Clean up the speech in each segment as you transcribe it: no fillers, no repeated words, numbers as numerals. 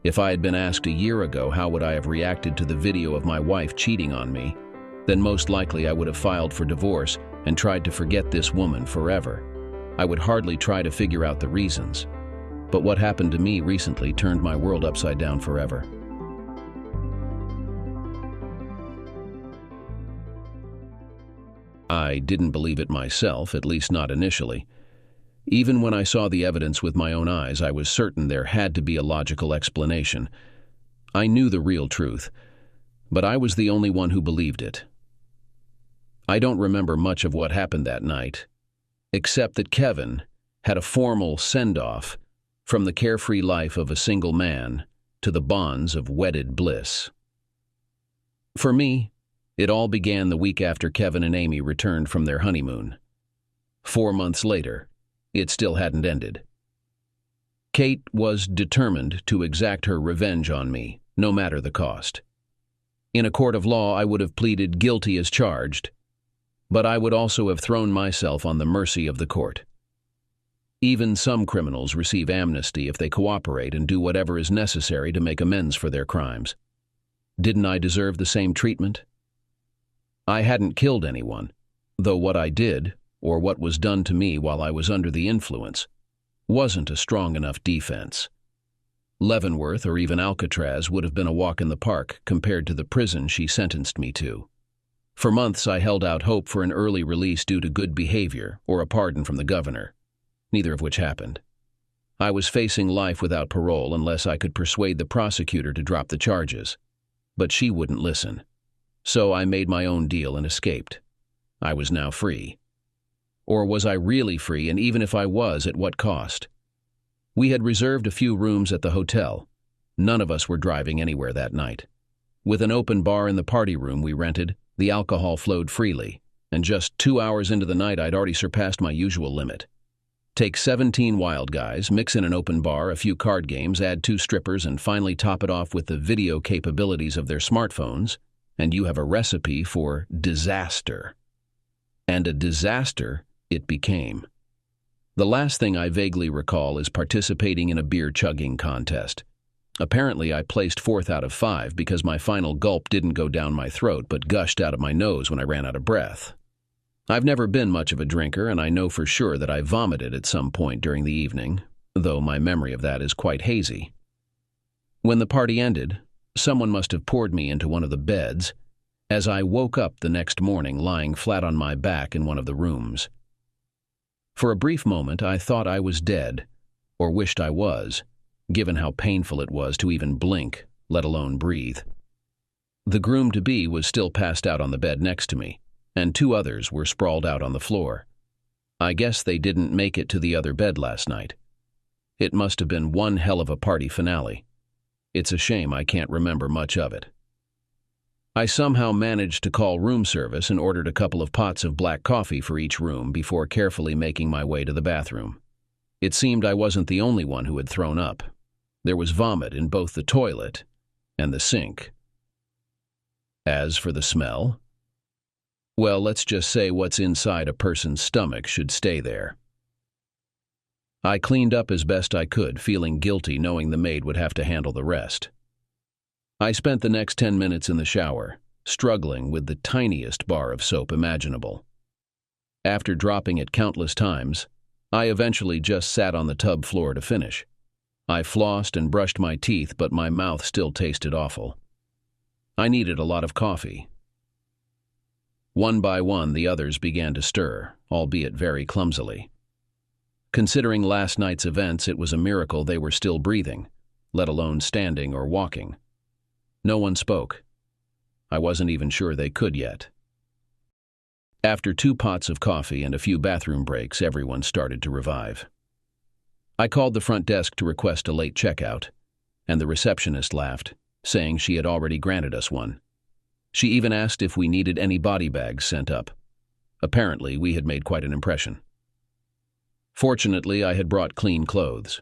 If I had been asked a year ago how would I have reacted to the video of my wife cheating on me, then most likely I would have filed for divorce and tried to forget this woman forever. I would hardly try to figure out the reasons. But what happened to me recently turned my world upside down forever. I didn't believe it myself, at least not initially. Even when I saw the evidence with my own eyes, I was certain there had to be a logical explanation. I knew the real truth, but I was the only one who believed it. I don't remember much of what happened that night, except that Kevin had a formal send-off from the carefree life of a single man to the bonds of wedded bliss. For me, it all began the week after Kevin and Amy returned from their honeymoon. 4 months later, it still hadn't ended. Kate was determined to exact her revenge on me, no matter the cost. In a court of law, I would have pleaded guilty as charged, but I would also have thrown myself on the mercy of the court. Even some criminals receive amnesty if they cooperate and do whatever is necessary to make amends for their crimes. Didn't I deserve the same treatment? I hadn't killed anyone, though what I did, or what was done to me while I was under the influence, wasn't a strong enough defense. Leavenworth or even Alcatraz would have been a walk in the park compared to the prison she sentenced me to. For months I held out hope for an early release due to good behavior or a pardon from the governor, neither of which happened. I was facing life without parole unless I could persuade the prosecutor to drop the charges, but she wouldn't listen. So I made my own deal and escaped. I was now free. Or was I really free, and even if I was, at what cost? We had reserved a few rooms at the hotel. None of us were driving anywhere that night. With an open bar in the party room we rented, the alcohol flowed freely, and just 2 hours into the night I'd already surpassed my usual limit. Take 17 wild guys, mix in an open bar, a few card games, add 2 strippers, and finally top it off with the video capabilities of their smartphones, and you have a recipe for disaster. And a disaster it became. The last thing I vaguely recall is participating in a beer chugging contest. Apparently I placed 4th out of 5 because my final gulp didn't go down my throat but gushed out of my nose when I ran out of breath. I've never been much of a drinker, and I know for sure that I vomited at some point during the evening, though my memory of that is quite hazy. When the party ended, someone must have poured me into one of the beds, as I woke up the next morning lying flat on my back in one of the rooms. For a brief moment I thought I was dead, or wished I was, given how painful it was to even blink, let alone breathe. The groom-to-be was still passed out on the bed next to me, and 2 others were sprawled out on the floor. I guess they didn't make it to the other bed last night. It must have been one hell of a party finale. It's a shame I can't remember much of it. I somehow managed to call room service and ordered a couple of pots of black coffee for each room before carefully making my way to the bathroom. It seemed I wasn't the only one who had thrown up. There was vomit in both the toilet and the sink. As for the smell, well, let's just say what's inside a person's stomach should stay there. I cleaned up as best I could, feeling guilty knowing the maid would have to handle the rest. I spent the next 10 minutes in the shower, struggling with the tiniest bar of soap imaginable. After dropping it countless times, I eventually just sat on the tub floor to finish. I flossed and brushed my teeth, but my mouth still tasted awful. I needed a lot of coffee. One by one, the others began to stir, albeit very clumsily. Considering last night's events, it was a miracle they were still breathing, let alone standing or walking. No one spoke. I wasn't even sure they could yet. After 2 pots of coffee and a few bathroom breaks, everyone started to revive. I called the front desk to request a late checkout, and the receptionist laughed, saying she had already granted us one. She even asked if we needed any body bags sent up. Apparently, we had made quite an impression. Fortunately, I had brought clean clothes.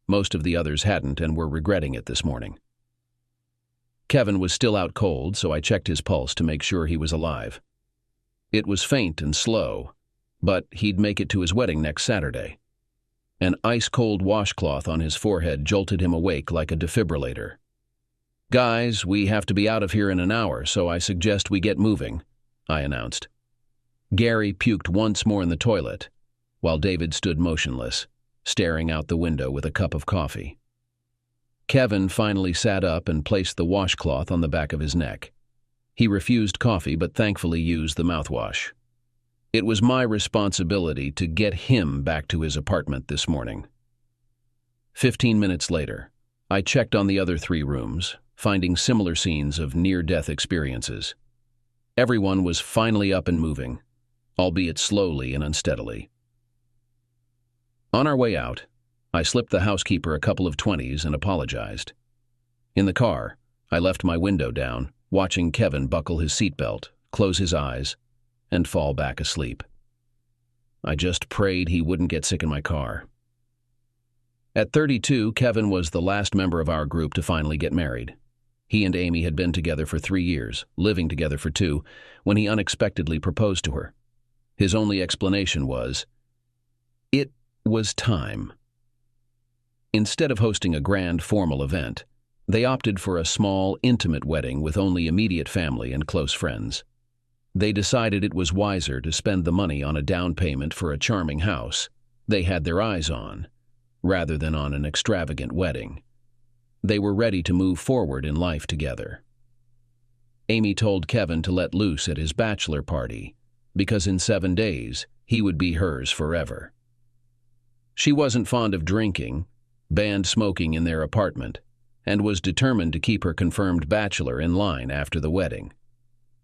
Most of the others hadn't and were regretting it this morning. Kevin was still out cold, so I checked his pulse to make sure he was alive. It was faint and slow, but he'd make it to his wedding next Saturday. An ice-cold washcloth on his forehead jolted him awake like a defibrillator. "Guys, we have to be out of here in an hour, so I suggest we get moving," I announced. Gary puked once more in the toilet, while David stood motionless, staring out the window with a cup of coffee. Kevin finally sat up and placed the washcloth on the back of his neck. He refused coffee but thankfully used the mouthwash. It was my responsibility to get him back to his apartment this morning. 15 minutes later, I checked on the other 3 rooms, finding similar scenes of near-death experiences. Everyone was finally up and moving, albeit slowly and unsteadily. On our way out, I slipped the housekeeper a couple of 20s and apologized. In the car, I left my window down, watching Kevin buckle his seatbelt, close his eyes, and fall back asleep. I just prayed he wouldn't get sick in my car. At 32, Kevin was the last member of our group to finally get married. He and Amy had been together for 3 years, living together for 2, when he unexpectedly proposed to her. His only explanation was, "It was time." Instead of hosting a grand formal event, they opted for a small, intimate wedding with only immediate family and close friends. They decided it was wiser to spend the money on a down payment for a charming house they had their eyes on, rather than on an extravagant wedding. They were ready to move forward in life together. Amy told Kevin to let loose at his bachelor party, because in 7 days, he would be hers forever. She wasn't fond of drinking, banned smoking in their apartment, and was determined to keep her confirmed bachelor in line after the wedding.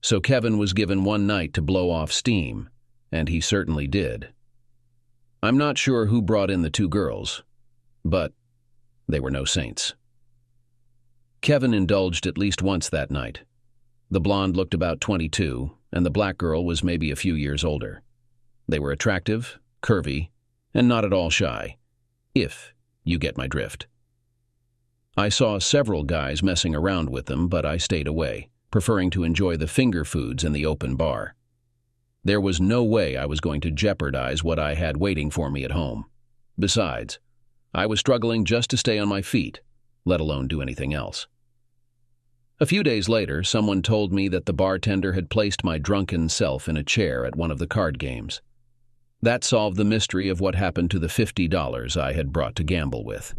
So Kevin was given 1 night to blow off steam, and he certainly did. I'm not sure who brought in the 2 girls, but they were no saints. Kevin indulged at least once that night. The blonde looked about 22, and the black girl was maybe a few years older. They were attractive, curvy, and not at all shy, if you get my drift. I saw several guys messing around with them, but I stayed away, preferring to enjoy the finger foods in the open bar. There was no way I was going to jeopardize what I had waiting for me at home. Besides, I was struggling just to stay on my feet, let alone do anything else. A few days later, someone told me that the bartender had placed my drunken self in a chair at one of the card games. That solved the mystery of what happened to the $50 I had brought to gamble with.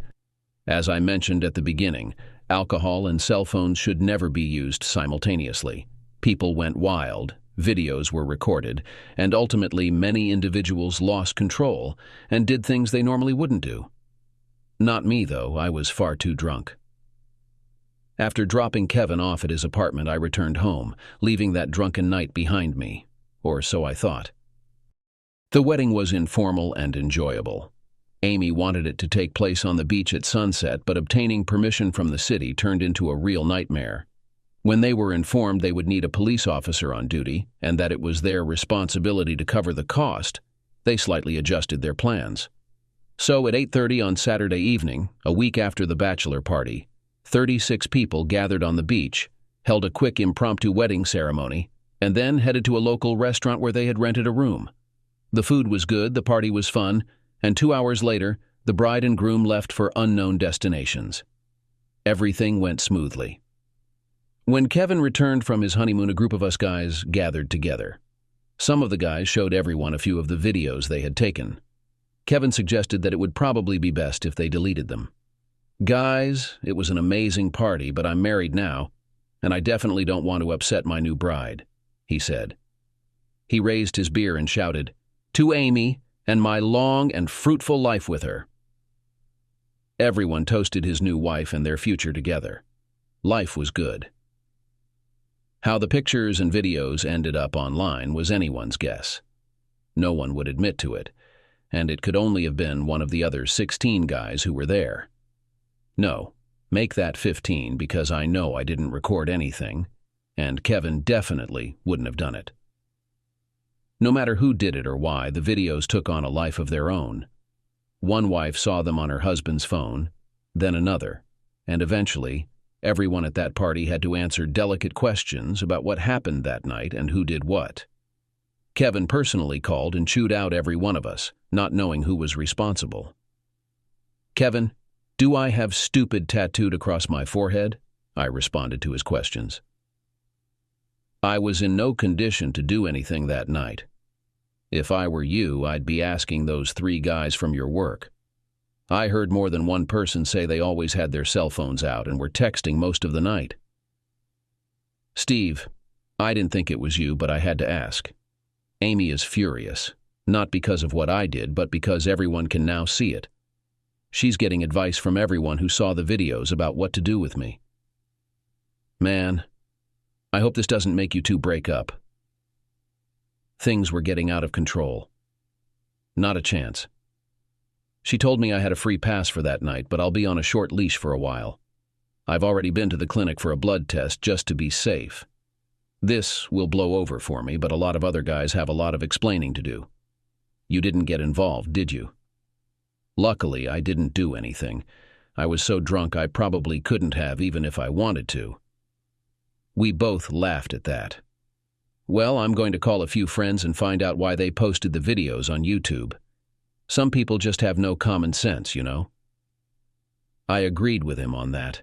As I mentioned at the beginning, alcohol and cell phones should never be used simultaneously. People went wild, videos were recorded, and ultimately many individuals lost control and did things they normally wouldn't do. Not me, though. I was far too drunk. After dropping Kevin off at his apartment, I returned home, leaving that drunken night behind me, or so I thought. The wedding was informal and enjoyable. Amy wanted it to take place on the beach at sunset, but obtaining permission from the city turned into a real nightmare. When they were informed they would need a police officer on duty and that it was their responsibility to cover the cost, they slightly adjusted their plans. So at 8:30 on Saturday evening, a week after the bachelor party, 36 people gathered on the beach, held a quick impromptu wedding ceremony, and then headed to a local restaurant where they had rented a room. The food was good, the party was fun, and 2 hours later, the bride and groom left for unknown destinations. Everything went smoothly. When Kevin returned from his honeymoon, a group of us guys gathered together. Some of the guys showed everyone a few of the videos they had taken. Kevin suggested that it would probably be best if they deleted them. "Guys, it was an amazing party, but I'm married now, and I definitely don't want to upset my new bride," he said. He raised his beer and shouted, "To Amy and my long and fruitful life with her." Everyone toasted his new wife and their future together. Life was good. How the pictures and videos ended up online was anyone's guess. No one would admit to it, and it could only have been one of the other 16 guys who were there. No, make that 15 because I know I didn't record anything, and Kevin definitely wouldn't have done it. No matter who did it or why, the videos took on a life of their own. One wife saw them on her husband's phone, then another, and eventually, everyone at that party had to answer delicate questions about what happened that night and who did what. Kevin personally called and chewed out every one of us, not knowing who was responsible. Kevin, do I have stupid tattooed across my forehead? I responded to his questions. I was in no condition to do anything that night. If I were you, I'd be asking those 3 guys from your work. I heard more than one person say they always had their cell phones out and were texting most of the night. Steve, I didn't think it was you, but I had to ask. Amy is furious, not because of what I did, but because everyone can now see it. She's getting advice from everyone who saw the videos about what to do with me. Man, I hope this doesn't make you 2 break up. Things were getting out of control. Not a chance. She told me I had a free pass for that night, but I'll be on a short leash for a while. I've already been to the clinic for a blood test just to be safe. This will blow over for me, but a lot of other guys have a lot of explaining to do. You didn't get involved, did you? Luckily, I didn't do anything. I was so drunk I probably couldn't have, even if I wanted to. We both laughed at that. Well, I'm going to call a few friends and find out why they posted the videos on YouTube. Some people just have no common sense, you know. I agreed with him on that.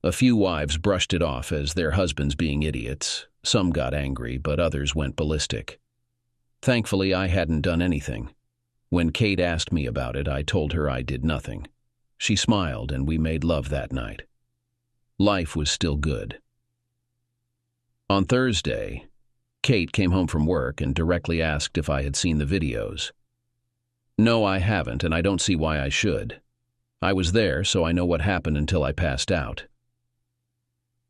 A few wives brushed it off as their husbands being idiots. Some got angry, but others went ballistic. Thankfully, I hadn't done anything. When Kate asked me about it, I told her I did nothing. She smiled, and we made love that night. Life was still good. On Thursday, Kate came home from work and directly asked if I had seen the videos. No, I haven't, and I don't see why I should. I was there, so I know what happened until I passed out.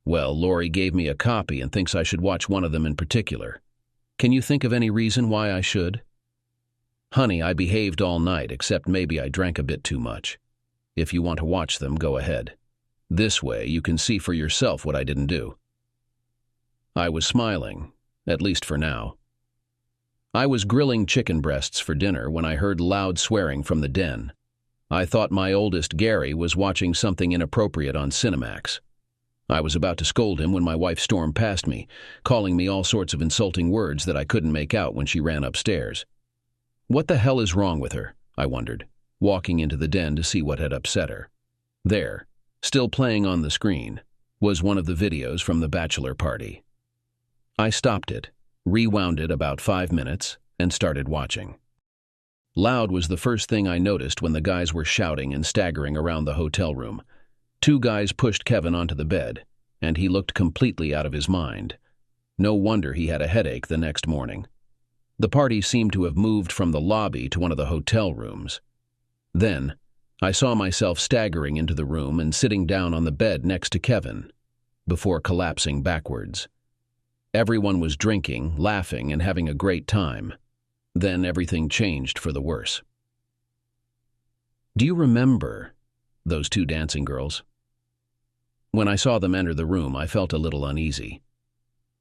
Well, Lori gave me a copy and thinks I should watch one of them in particular. Can you think of any reason why I should? Honey, I behaved all night, except maybe I drank a bit too much. If you want to watch them, go ahead. This way, you can see for yourself what I didn't do. I was smiling, at least for now. I was grilling chicken breasts for dinner when I heard loud swearing from the den. I thought my oldest, Gary, was watching something inappropriate on Cinemax. I was about to scold him when my wife stormed past me, calling me all sorts of insulting words that I couldn't make out when she ran upstairs. What the hell is wrong with her? I wondered, walking into the den to see what had upset her. There, still playing on the screen, was one of the videos from the bachelor party. I stopped it, rewound it about 5 minutes, and started watching. Loud was the first thing I noticed when the guys were shouting and staggering around the hotel room. 2 guys pushed Kevin onto the bed, and he looked completely out of his mind. No wonder he had a headache the next morning. The party seemed to have moved from the lobby to one of the hotel rooms. Then, I saw myself staggering into the room and sitting down on the bed next to Kevin, before collapsing backwards. Everyone was drinking, laughing, and having a great time. Then everything changed for the worse. Do you remember those 2 dancing girls? When I saw them enter the room, I felt a little uneasy.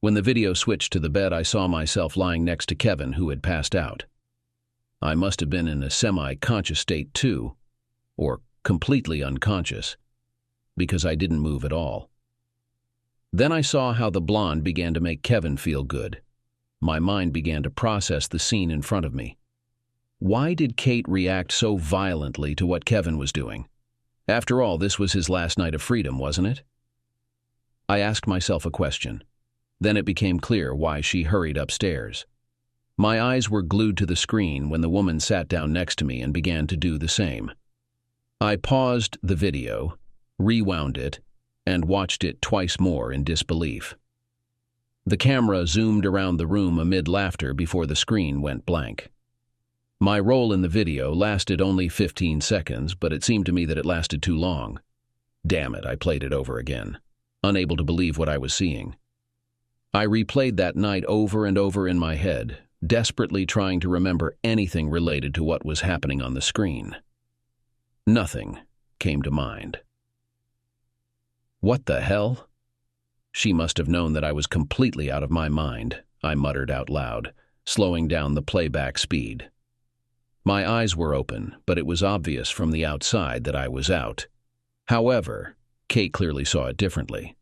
When the video switched to the bed, I saw myself lying next to Kevin, who had passed out. I must have been in a semi-conscious state too, or completely unconscious, because I didn't move at all. Then I saw how the blonde began to make Kevin feel good. My mind began to process the scene in front of me. Why did Kate react so violently to what Kevin was doing? After all, this was his last night of freedom, wasn't it? I asked myself a question. Then it became clear why she hurried upstairs. My eyes were glued to the screen when the woman sat down next to me and began to do the same. I paused the video, rewound it, and watched it twice more in disbelief. The camera zoomed around the room amid laughter before the screen went blank. My role in the video lasted only 15 seconds, but it seemed to me that it lasted too long. Damn it, I played it over again, unable to believe what I was seeing. I replayed that night over and over in my head, desperately trying to remember anything related to what was happening on the screen. Nothing came to mind. What the hell? She must have known that I was completely out of my mind, I muttered out loud, slowing down the playback speed. My eyes were open, but it was obvious from the outside that I was out. However, Kate clearly saw it differently.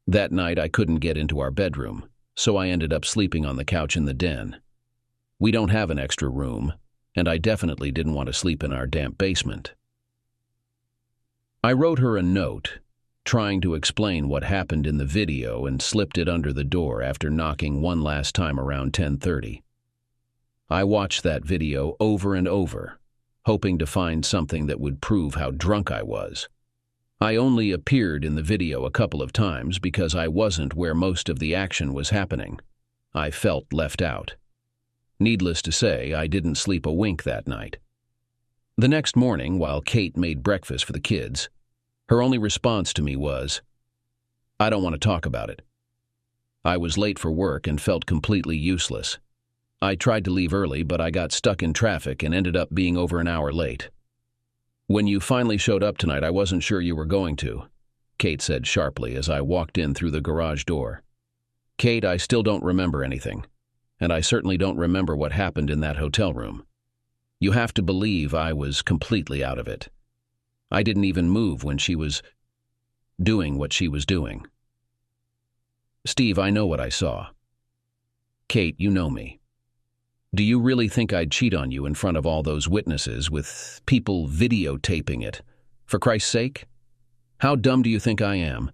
That night I couldn't get into our bedroom, so I ended up sleeping on the couch in the den. We don't have an extra room, and I definitely didn't want to sleep in our damp basement. I wrote her a note, trying to explain what happened in the video, and slipped it under the door after knocking one last time around 10:30. I watched that video over and over, hoping to find something that would prove how drunk I was. I only appeared in the video a couple of times because I wasn't where most of the action was happening. I felt left out. Needless to say, I didn't sleep a wink that night. The next morning, while Kate made breakfast for the kids, her only response to me was, "I don't want to talk about it." I was late for work and felt completely useless. I tried to leave early, but I got stuck in traffic and ended up being over an hour late. "When you finally showed up tonight, I wasn't sure you were going to," Kate said sharply as I walked in through the garage door. "Kate, I still don't remember anything, and I certainly don't remember what happened in that hotel room. You have to believe I was completely out of it. I didn't even move when she was doing what she was doing. Steve, I know what I saw. Kate, you know me. Do you really think I'd cheat on you in front of all those witnesses with people videotaping it? For Christ's sake? How dumb do you think I am?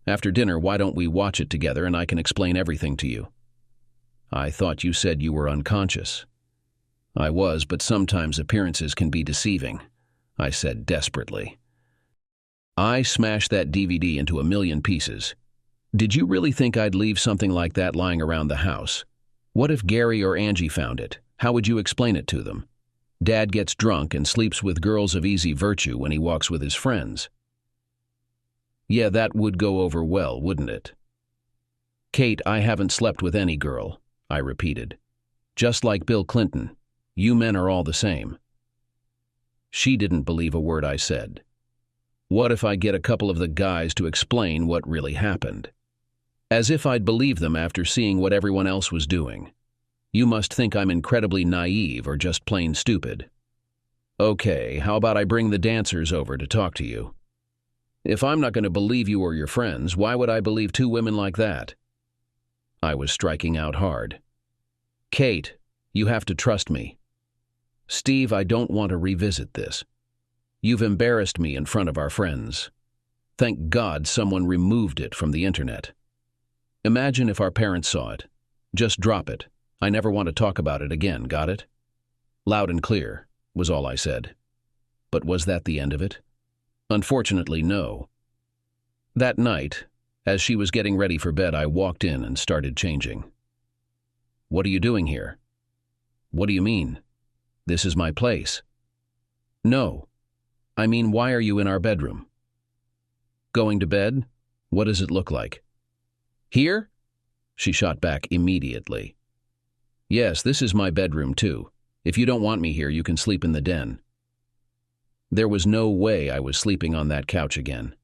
After dinner, why don't we watch it together and I can explain everything to you?" "I thought you said you were unconscious." "I was, but sometimes appearances can be deceiving," I said desperately. "I smashed that DVD into a million pieces. Did you really think I'd leave something like that lying around the house? What if Gary or Angie found it? How would you explain it to them? Dad gets drunk and sleeps with girls of easy virtue when he walks with his friends." "Yeah, that would go over well, wouldn't it?" "Kate, I haven't slept with any girl," I repeated. "Just like Bill Clinton. You men are all the same." She didn't believe a word I said. What if I get a couple of the guys to explain what really happened? As if I'd believe them after seeing what everyone else was doing. You must think I'm incredibly naive or just plain stupid. "Okay, how about I bring the dancers over to talk to you?" "If I'm not going to believe you or your friends, why would I believe two women like that?" I was striking out hard. "Kate, you have to trust me. Steve, I don't want to revisit this. You've embarrassed me in front of our friends. Thank God someone removed it from the internet. Imagine if our parents saw it. Just drop it. I never want to talk about it again, got it?" "Loud and clear," was all I said. But was that the end of it? Unfortunately, no. That night, as she was getting ready for bed, I walked in and started changing. "What are you doing here?" "What do you mean? This is my place." "No. I mean, why are you in our bedroom?" "Going to bed? What does it look like?" "Here?" She shot back immediately. "Yes, this is my bedroom too. If you don't want me here, you can sleep in the den." There was no way I was sleeping on that couch again.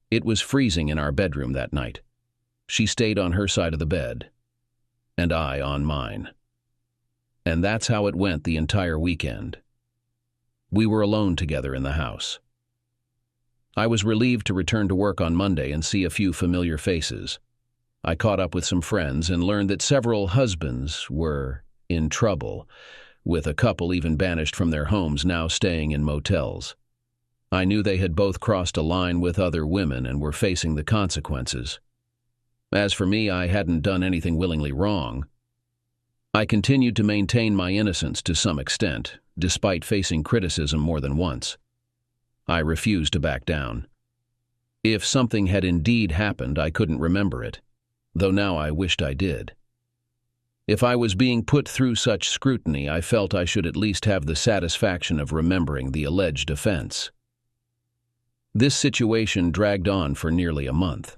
It was freezing in our bedroom that night. She stayed on her side of the bed, and I on mine. And that's how it went the entire weekend. We were alone together in the house. I was relieved to return to work on Monday and see a few familiar faces. I caught up with some friends and learned that several husbands were in trouble, with a couple even banished from their homes, now staying in motels. I knew they had both crossed a line with other women and were facing the consequences. As for me, I hadn't done anything willingly wrong. I continued to maintain my innocence to some extent, despite facing criticism more than once. I refused to back down. If something had indeed happened, I couldn't remember it, though now I wished I did. If I was being put through such scrutiny, I felt I should at least have the satisfaction of remembering the alleged offense. This situation dragged on for nearly a month.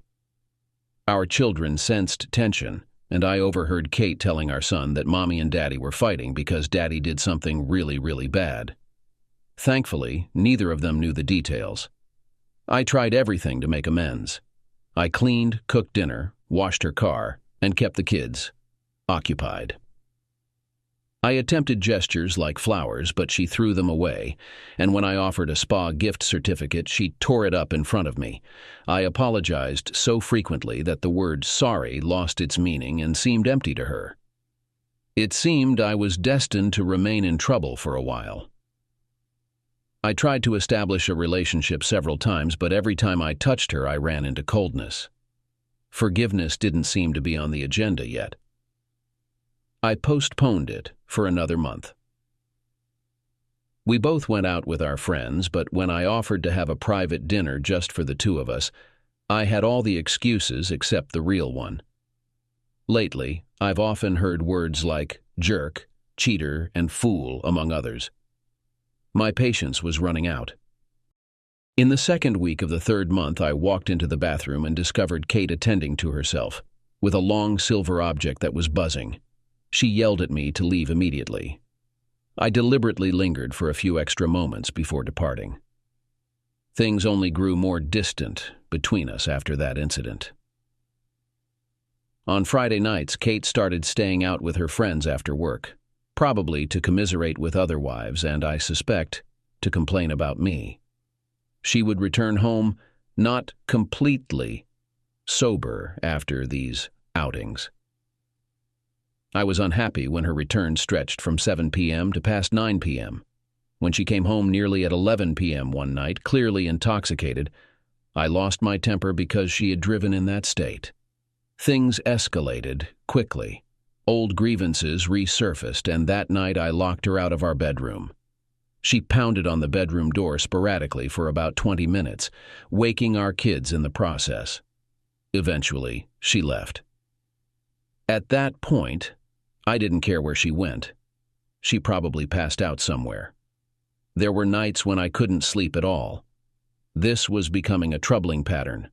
Our children sensed tension, and I overheard Kate telling our son that Mommy and Daddy were fighting because Daddy did something really, really bad. Thankfully, neither of them knew the details. I tried everything to make amends. I cleaned, cooked dinner, washed her car, and kept the kids occupied. I attempted gestures like flowers, but she threw them away, and when I offered a spa gift certificate, she tore it up in front of me. I apologized so frequently that the word sorry lost its meaning and seemed empty to her. It seemed I was destined to remain in trouble for a while. I tried to establish a relationship several times, but every time I touched her, I ran into coldness. Forgiveness didn't seem to be on the agenda yet. I postponed it for another month. We both went out with our friends, but when I offered to have a private dinner just for the two of us, I had all the excuses except the real one. Lately, I've often heard words like jerk, cheater, and fool, among others. My patience was running out. In the second week of the third month, I walked into the bathroom and discovered Kate attending to herself, with a long silver object that was buzzing. She yelled at me to leave immediately. I deliberately lingered for a few extra moments before departing. Things only grew more distant between us after that incident. On Friday nights, Kate started staying out with her friends after work, probably to commiserate with other wives and, I suspect, to complain about me. She would return home not completely sober after these outings. I was unhappy when her return stretched from 7 p.m. to past 9 p.m. When she came home nearly at 11 p.m. one night, clearly intoxicated, I lost my temper because she had driven in that state. Things escalated quickly. Old grievances resurfaced, and that night I locked her out of our bedroom. She pounded on the bedroom door sporadically for about 20 minutes, waking our kids in the process. Eventually, she left. At that point, I didn't care where she went. She probably passed out somewhere. There were nights when I couldn't sleep at all. This was becoming a troubling pattern.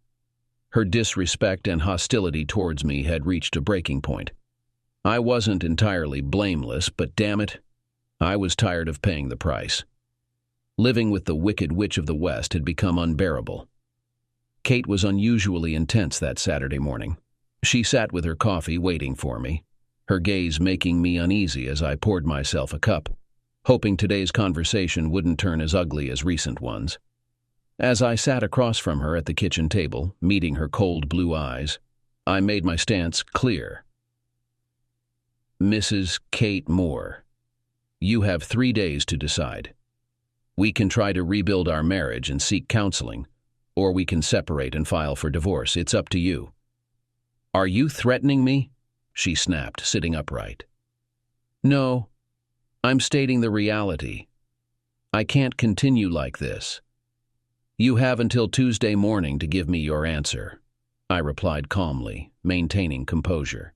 Her disrespect and hostility towards me had reached a breaking point. I wasn't entirely blameless, but damn it, I was tired of paying the price. Living with the Wicked Witch of the West had become unbearable. Kate was unusually intense that Saturday morning. She sat with her coffee waiting for me, her gaze making me uneasy as I poured myself a cup, hoping today's conversation wouldn't turn as ugly as recent ones. As I sat across from her at the kitchen table, meeting her cold blue eyes, I made my stance clear. Mrs. Kate Moore, you have 3 days to decide. We can try to rebuild our marriage and seek counseling, or we can separate and file for divorce. It's up to you. Are you threatening me? She snapped, sitting upright. No, I'm stating the reality. I can't continue like this. You have until Tuesday morning to give me your answer, I replied calmly, maintaining composure.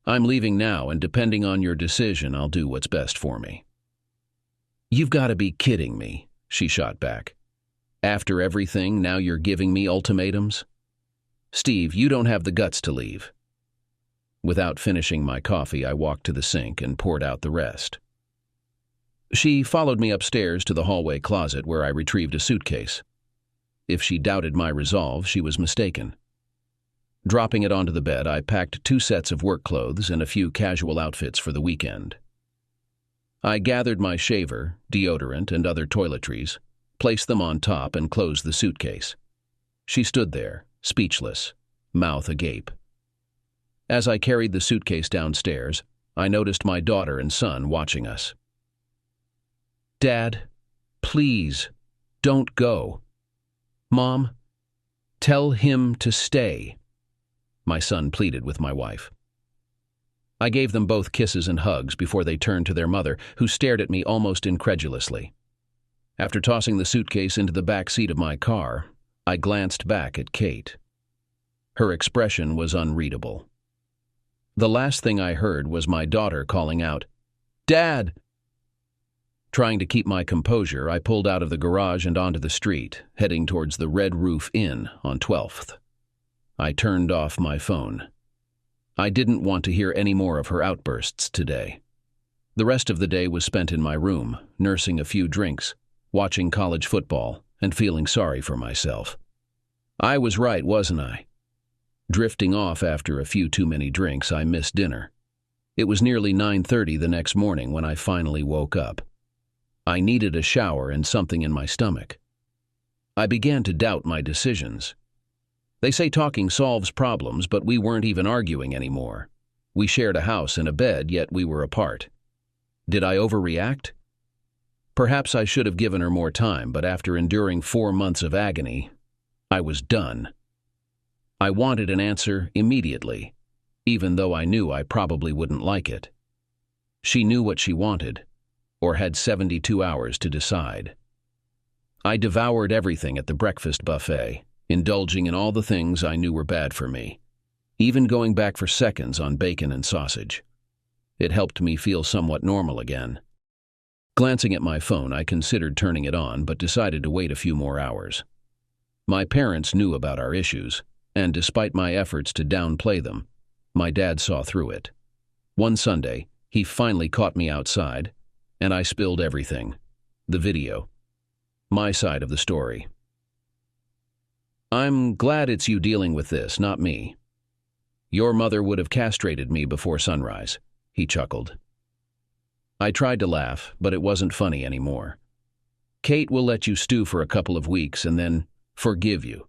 I'm leaving now, and depending on your decision, I'll do what's best for me. You've got to be kidding me, she shot back. After everything, now you're giving me ultimatums? Steve, you don't have the guts to leave. Without finishing my coffee, I walked to the sink and poured out the rest. She followed me upstairs to the hallway closet where I retrieved a suitcase. If she doubted my resolve, she was mistaken. Dropping it onto the bed, I packed 2 sets of work clothes and a few casual outfits for the weekend. I gathered my shaver, deodorant, and other toiletries, placed them on top, and closed the suitcase. She stood there, speechless, mouth agape. As I carried the suitcase downstairs, I noticed my daughter and son watching us. Dad, please, don't go. Mom, tell him to stay, my son pleaded with my wife. I gave them both kisses and hugs before they turned to their mother, who stared at me almost incredulously. After tossing the suitcase into the back seat of my car, I glanced back at Kate. Her expression was unreadable. The last thing I heard was my daughter calling out, "Dad!" Trying to keep my composure, I pulled out of the garage and onto the street, heading towards the Red Roof Inn on 12th. I turned off my phone. I didn't want to hear any more of her outbursts today. The rest of the day was spent in my room, nursing a few drinks, watching college football, and feeling sorry for myself. I was right, wasn't I? Drifting off after a few too many drinks, I missed dinner. It was nearly 9:30 the next morning when I finally woke up. I needed a shower and something in my stomach. I began to doubt my decisions. They say talking solves problems, but we weren't even arguing anymore. We shared a house and a bed, yet we were apart. Did I overreact? Perhaps I should have given her more time, but after enduring 4 months of agony, I was done. I wanted an answer immediately, even though I knew I probably wouldn't like it. She knew what she wanted, or had 72 hours to decide. I devoured everything at the breakfast buffet, indulging in all the things I knew were bad for me, even going back for seconds on bacon and sausage. It helped me feel somewhat normal again. Glancing at my phone, I considered turning it on, but decided to wait a few more hours. My parents knew about our issues, and despite my efforts to downplay them, my dad saw through it. One Sunday, he finally caught me outside, and I spilled everything. The video. My side of the story. "I'm glad it's you dealing with this, not me. Your mother would have castrated me before sunrise," he chuckled. I tried to laugh, but it wasn't funny anymore. "Kate will let you stew for a couple of weeks and then forgive you.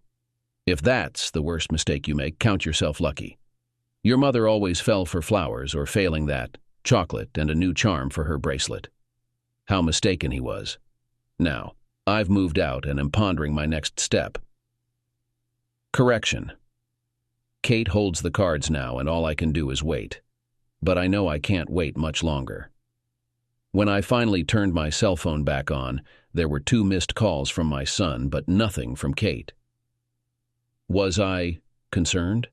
If that's the worst mistake you make, count yourself lucky. Your mother always fell for flowers, or failing that, chocolate and a new charm for her bracelet." How mistaken he was. Now, I've moved out and am pondering my next step. Correction. Kate holds the cards now, and all I can do is wait. But I know I can't wait much longer. When I finally turned my cell phone back on, there were 2 missed calls from my son, but nothing from Kate. Was I concerned?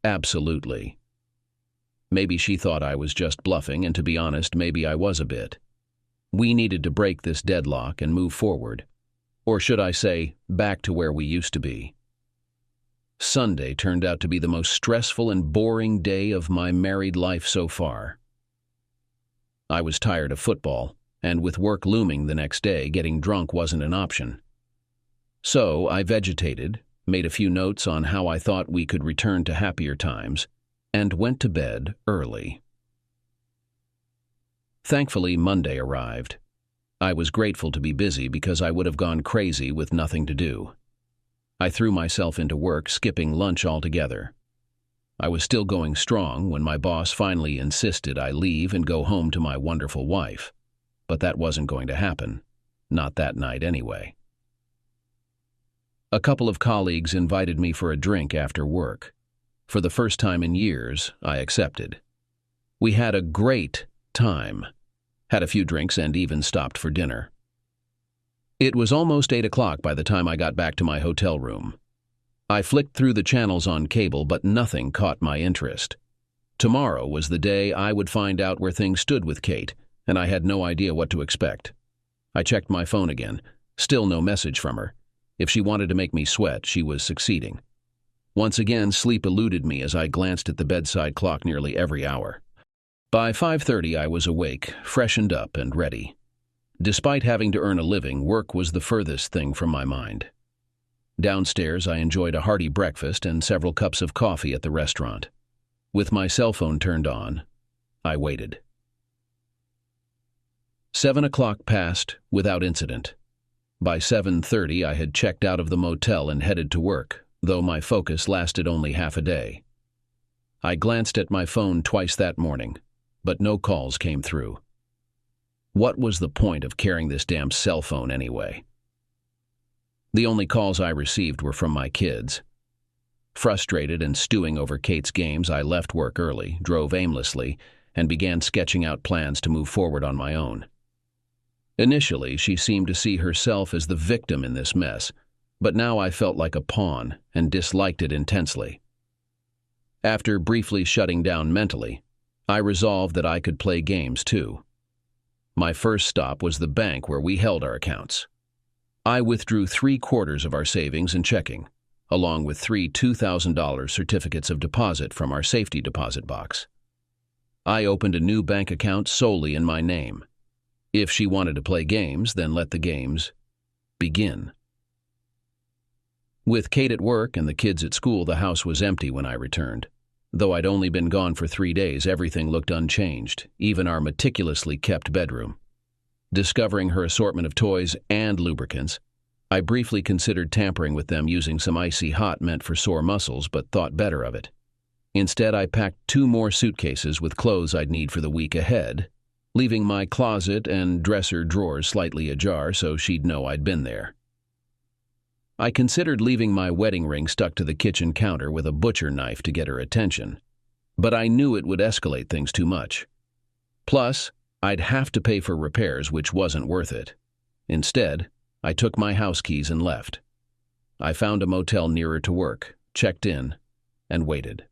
Absolutely. Maybe she thought I was just bluffing, and to be honest, maybe I was a bit. We needed to break this deadlock and move forward. Or should I say, back to where we used to be. Sunday turned out to be the most stressful and boring day of my married life so far. I was tired of football, and with work looming the next day, getting drunk wasn't an option. So I vegetated, made a few notes on how I thought we could return to happier times, and went to bed early. Thankfully, Monday arrived. I was grateful to be busy because I would have gone crazy with nothing to do. I threw myself into work, skipping lunch altogether. I was still going strong when my boss finally insisted I leave and go home to my wonderful wife. But that wasn't going to happen. Not that night anyway. A couple of colleagues invited me for a drink after work. For the first time in years, I accepted. We had a great time. Had a few drinks and even stopped for dinner. It was almost 8 o'clock by the time I got back to my hotel room. I flicked through the channels on cable, but nothing caught my interest. Tomorrow was the day I would find out where things stood with Kate, and I had no idea what to expect. I checked my phone again. Still no message from her. If she wanted to make me sweat, she was succeeding. Once again, sleep eluded me as I glanced at the bedside clock nearly every hour. By 5:30, I was awake, freshened up, and ready. Despite having to earn a living, work was the furthest thing from my mind. Downstairs, I enjoyed a hearty breakfast and several cups of coffee at the restaurant. With my cell phone turned on, I waited. 7 o'clock passed without incident. By 7:30, I had checked out of the motel and headed to work, though my focus lasted only half a day. I glanced at my phone twice that morning, but no calls came through. What was the point of carrying this damn cell phone anyway? The only calls I received were from my kids. Frustrated and stewing over Kate's games, I left work early, drove aimlessly, and began sketching out plans to move forward on my own. Initially, she seemed to see herself as the victim in this mess, but now I felt like a pawn and disliked it intensely. After briefly shutting down mentally, I resolved that I could play games too. My first stop was the bank where we held our accounts. I withdrew 3/4 of our savings and checking, along with 3 $2,000 certificates of deposit from our safety deposit box. I opened a new bank account solely in my name. If she wanted to play games, then let the games begin. With Kate at work and the kids at school, the house was empty when I returned. Though I'd only been gone for 3 days, everything looked unchanged, even our meticulously kept bedroom. Discovering her assortment of toys and lubricants, I briefly considered tampering with them using some icy hot meant for sore muscles, but thought better of it. Instead, I packed 2 more suitcases with clothes I'd need for the week ahead, leaving my closet and dresser drawers slightly ajar so she'd know I'd been there. I considered leaving my wedding ring stuck to the kitchen counter with a butcher knife to get her attention, but I knew it would escalate things too much. Plus, I'd have to pay for repairs, which wasn't worth it. Instead, I took my house keys and left. I found a motel nearer to work, checked in, and waited.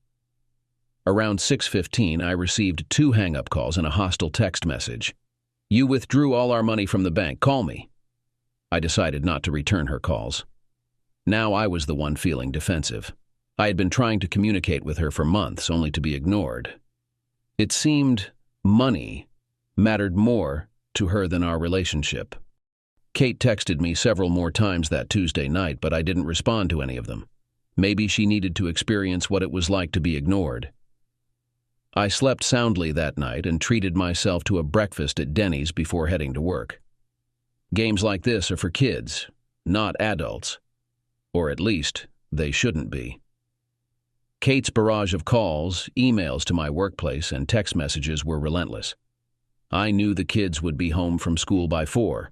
Around 6:15, I received 2 hang-up calls and a hostile text message. "You withdrew all our money from the bank. Call me." I decided not to return her calls. Now I was the one feeling defensive. I had been trying to communicate with her for months, only to be ignored. It seemed money mattered more to her than our relationship. Kate texted me several more times that Tuesday night, but I didn't respond to any of them. Maybe she needed to experience what it was like to be ignored. I slept soundly that night and treated myself to a breakfast at Denny's before heading to work. Games like this are for kids, not adults. Or at least, they shouldn't be. Kate's barrage of calls, emails to my workplace, and text messages were relentless. I knew the kids would be home from school by 4,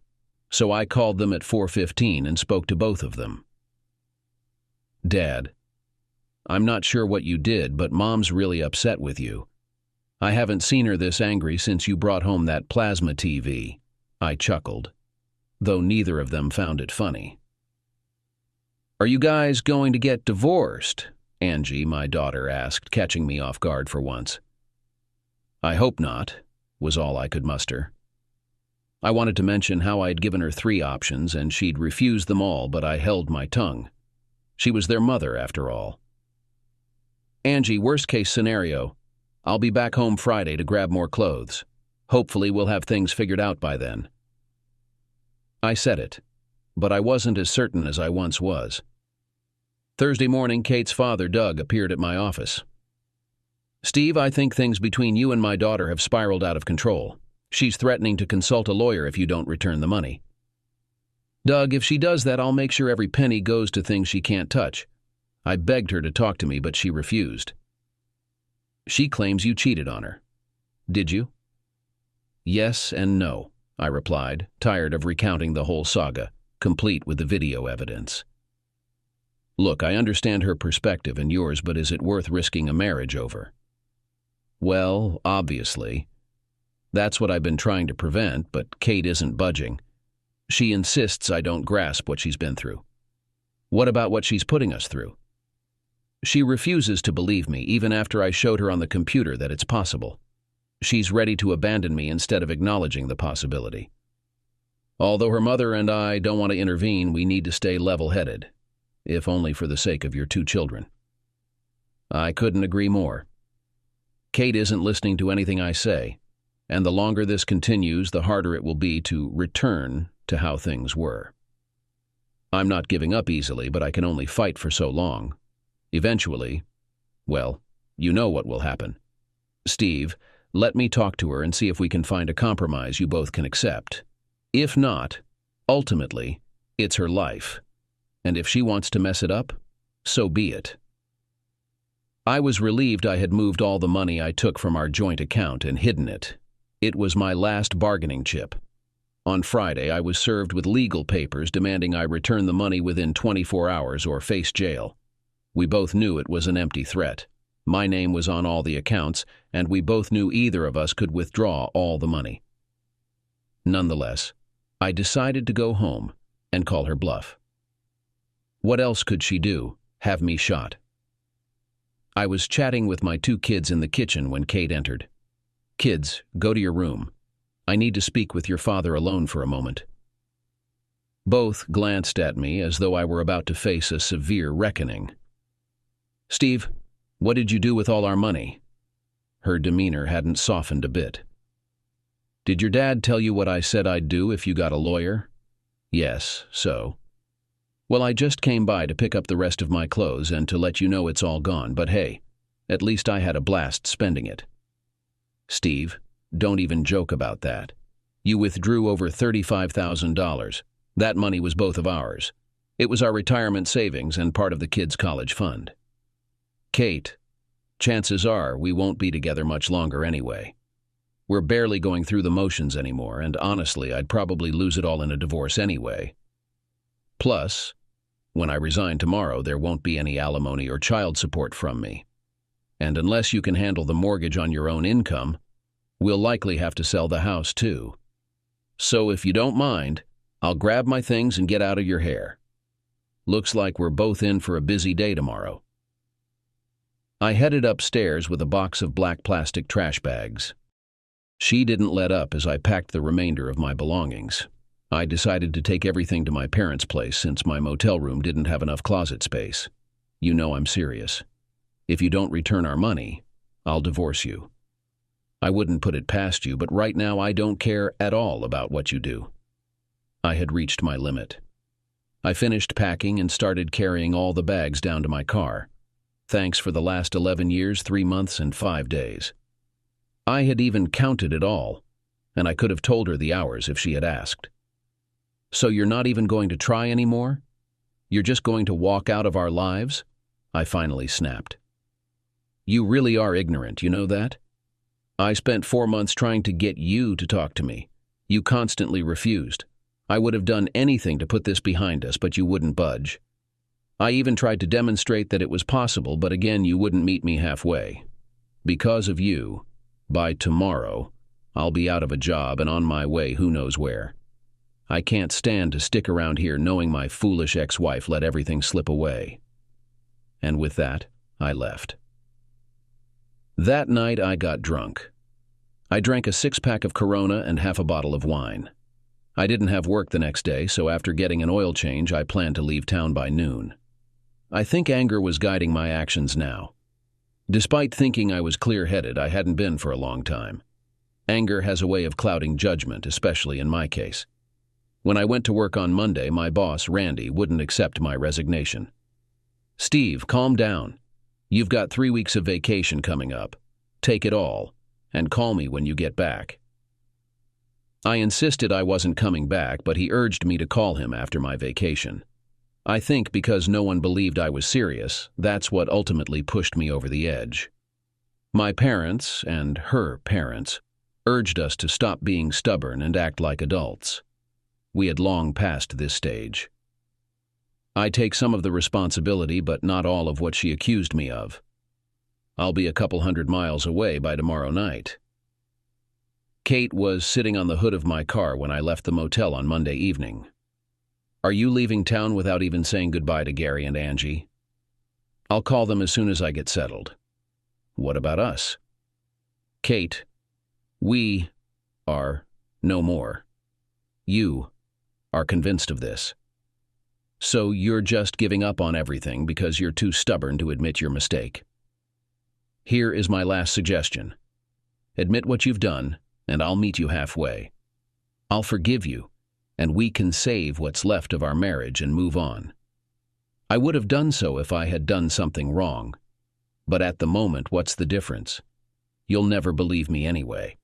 so I called them at 4:15 and spoke to both of them. "Dad, I'm not sure what you did, but Mom's really upset with you. I haven't seen her this angry since you brought home that plasma TV." I chuckled, though neither of them found it funny. "Are you guys going to get divorced?" Angie, my daughter, asked, catching me off guard for once. "I hope not," was all I could muster. I wanted to mention how I'd given her 3 options and she'd refused them all, but I held my tongue. She was their mother, after all. "Angie, worst-case scenario, I'll be back home Friday to grab more clothes. Hopefully we'll have things figured out by then." I said it, but I wasn't as certain as I once was. Thursday morning, Kate's father, Doug, appeared at my office. "Steve, I think things between you and my daughter have spiraled out of control. She's threatening to consult a lawyer if you don't return the money." "Doug, if she does that, I'll make sure every penny goes to things she can't touch." I begged her to talk to me, but she refused. "She claims you cheated on her. Did you?" "Yes and no," I replied, tired of recounting the whole saga, complete with the video evidence. "Look, I understand her perspective and yours, but is it worth risking a marriage over?" "Well, obviously. That's what I've been trying to prevent, but Kate isn't budging. She insists I don't grasp what she's been through." "What about what she's putting us through?" "She refuses to believe me, even after I showed her on the computer that it's possible. She's ready to abandon me instead of acknowledging the possibility. Although her mother and I don't want to intervene, we need to stay level-headed, if only for the sake of your 2 children." I couldn't agree more. Kate isn't listening to anything I say, and the longer this continues, the harder it will be to return to how things were. I'm not giving up easily, but I can only fight for so long. Eventually, well, you know what will happen. Steve, let me talk to her and see if we can find a compromise you both can accept. If not, ultimately, it's her life. And if she wants to mess it up, so be it. I was relieved I had moved all the money I took from our joint account and hidden it. It was my last bargaining chip. On Friday, I was served with legal papers demanding I return the money within 24 hours or face jail. We both knew it was an empty threat. My name was on all the accounts, and we both knew either of us could withdraw all the money. Nonetheless, I decided to go home and call her bluff. What else could she do? Have me shot? I was chatting with my 2 kids in the kitchen when Kate entered. "Kids, go to your room. I need to speak with your father alone for a moment." Both glanced at me as though I were about to face a severe reckoning. "Steve, what did you do with all our money?" Her demeanor hadn't softened a bit. "Did your dad tell you what I said I'd do if you got a lawyer?" "Yes, so." "Well, I just came by to pick up the rest of my clothes and to let you know it's all gone, but hey, at least I had a blast spending it." "Steve, don't even joke about that. You withdrew over $35,000. That money was both of ours. It was our retirement savings and part of the kids' college fund. Kate, chances are we won't be together much longer anyway." We're barely going through the motions anymore, and honestly, I'd probably lose it all in a divorce anyway. Plus, when I resign tomorrow, there won't be any alimony or child support from me. And unless you can handle the mortgage on your own income, we'll likely have to sell the house too. So if you don't mind, I'll grab my things and get out of your hair. Looks like we're both in for a busy day tomorrow. I headed upstairs with a box of black plastic trash bags. She didn't let up as I packed the remainder of my belongings. I decided to take everything to my parents' place since my motel room didn't have enough closet space. You know I'm serious. If you don't return our money, I'll divorce you. I wouldn't put it past you, but right now I don't care at all about what you do. I had reached my limit. I finished packing and started carrying all the bags down to my car. Thanks for the last 11 years, 3 months, and 5 days. I had even counted it all, and I could have told her the hours if she had asked. So you're not even going to try anymore? You're just going to walk out of our lives? I finally snapped. You really are ignorant, you know that? I spent 4 months trying to get you to talk to me. You constantly refused. I would have done anything to put this behind us, but you wouldn't budge. I even tried to demonstrate that it was possible, but again, you wouldn't meet me halfway. Because of you, by tomorrow, I'll be out of a job and on my way who knows where. I can't stand to stick around here knowing my foolish ex-wife let everything slip away. And with that, I left. That night, I got drunk. I drank a 6-pack of Corona and half a bottle of wine. I didn't have work the next day, so after getting an oil change, I planned to leave town by noon. I think anger was guiding my actions now. Despite thinking I was clear-headed, I hadn't been for a long time. Anger has a way of clouding judgment, especially in my case. When I went to work on Monday, my boss, Randy, wouldn't accept my resignation. "Steve, calm down. You've got 3 weeks of vacation coming up. Take it all, and call me when you get back." I insisted I wasn't coming back, but he urged me to call him after my vacation. I think because no one believed I was serious, that's what ultimately pushed me over the edge. My parents, and her parents, urged us to stop being stubborn and act like adults. We had long passed this stage. I take some of the responsibility, but not all of what she accused me of. I'll be a couple 100 miles away by tomorrow night. Kate was sitting on the hood of my car when I left the motel on Monday evening. "Are you leaving town without even saying goodbye to Gary and Angie?" "I'll call them as soon as I get settled." "What about us?" "Kate, we are no more. You are convinced of this. So you're just giving up on everything because you're too stubborn to admit your mistake. Here is my last suggestion. Admit what you've done, and I'll meet you halfway. I'll forgive you, and we can save what's left of our marriage and move on. I would have done so if I had done something wrong. But at the moment, what's the difference? You'll never believe me anyway.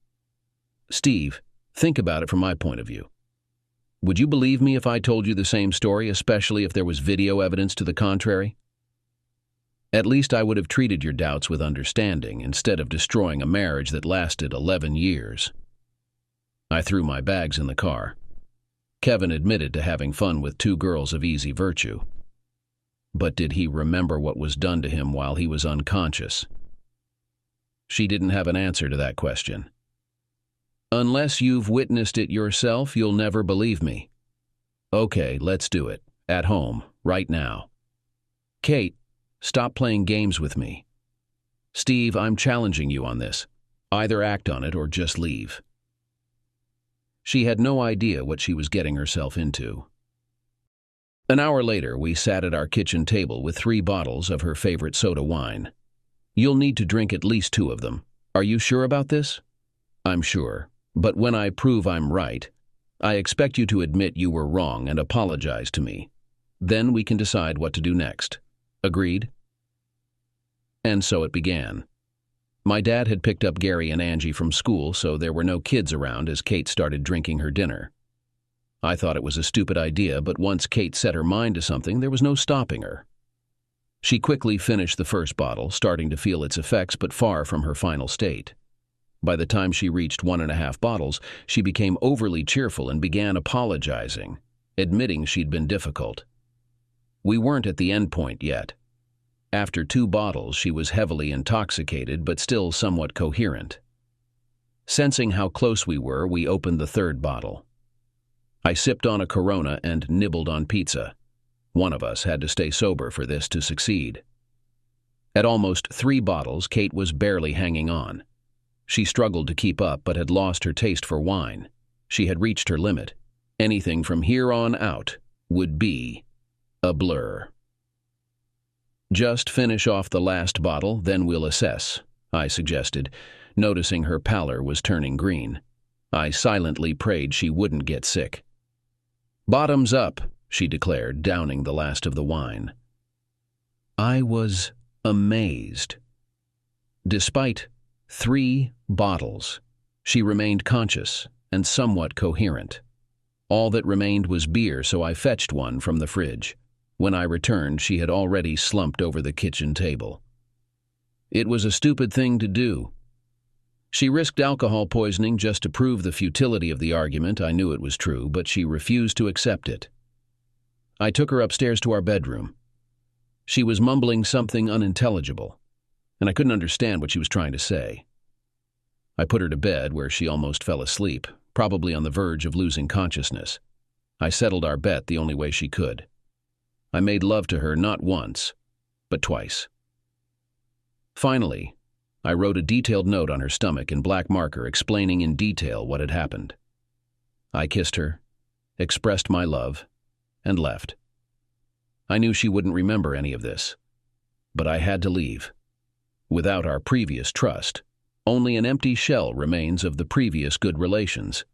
Steve, think about it from my point of view. Would you believe me if I told you the same story, especially if there was video evidence to the contrary? At least I would have treated your doubts with understanding instead of destroying a marriage that lasted 11 years. I threw my bags in the car. Kevin admitted to having fun with 2 girls of easy virtue. But did he remember what was done to him while he was unconscious? She didn't have an answer to that question. Unless you've witnessed it yourself, you'll never believe me. Okay, let's do it. At home, right now. Kate, stop playing games with me. Steve, I'm challenging you on this. Either act on it or just leave. She had no idea what she was getting herself into. An hour later, we sat at our kitchen table with 3 bottles of her favorite soda wine. You'll need to drink at least 2 of them. Are you sure about this? I'm sure. But when I prove I'm right, I expect you to admit you were wrong and apologize to me. Then we can decide what to do next. Agreed? And so it began. My dad had picked up Gary and Angie from school, so there were no kids around as Kate started drinking her dinner. I thought it was a stupid idea, but once Kate set her mind to something, there was no stopping her. She quickly finished the first bottle, starting to feel its effects, but far from her final state. By the time she reached 1.5 bottles, she became overly cheerful and began apologizing, admitting she'd been difficult. We weren't at the end point yet. After 2 bottles, she was heavily intoxicated but still somewhat coherent. Sensing how close we were, we opened the 3rd bottle. I sipped on a Corona and nibbled on pizza. One of us had to stay sober for this to succeed. At almost 3 bottles, Kate was barely hanging on. She struggled to keep up but had lost her taste for wine. She had reached her limit. Anything from here on out would be a blur. "Just finish off the last bottle, then we'll assess," I suggested, noticing her pallor was turning green. I silently prayed she wouldn't get sick. "Bottoms up," she declared, downing the last of the wine. I was amazed. Despite 3 bottles, she remained conscious and somewhat coherent. All that remained was beer, so I fetched one from the fridge. When I returned, she had already slumped over the kitchen table. It was a stupid thing to do. She risked alcohol poisoning just to prove the futility of the argument. I knew it was true, but she refused to accept it. I took her upstairs to our bedroom. She was mumbling something unintelligible, and I couldn't understand what she was trying to say. I put her to bed, where she almost fell asleep, probably on the verge of losing consciousness. I settled our bet the only way she could. I made love to her not once, but twice. Finally, I wrote a detailed note on her stomach in black marker explaining in detail what had happened. I kissed her, expressed my love, and left. I knew she wouldn't remember any of this, but I had to leave. Without our previous trust, only an empty shell remains of the previous good relations.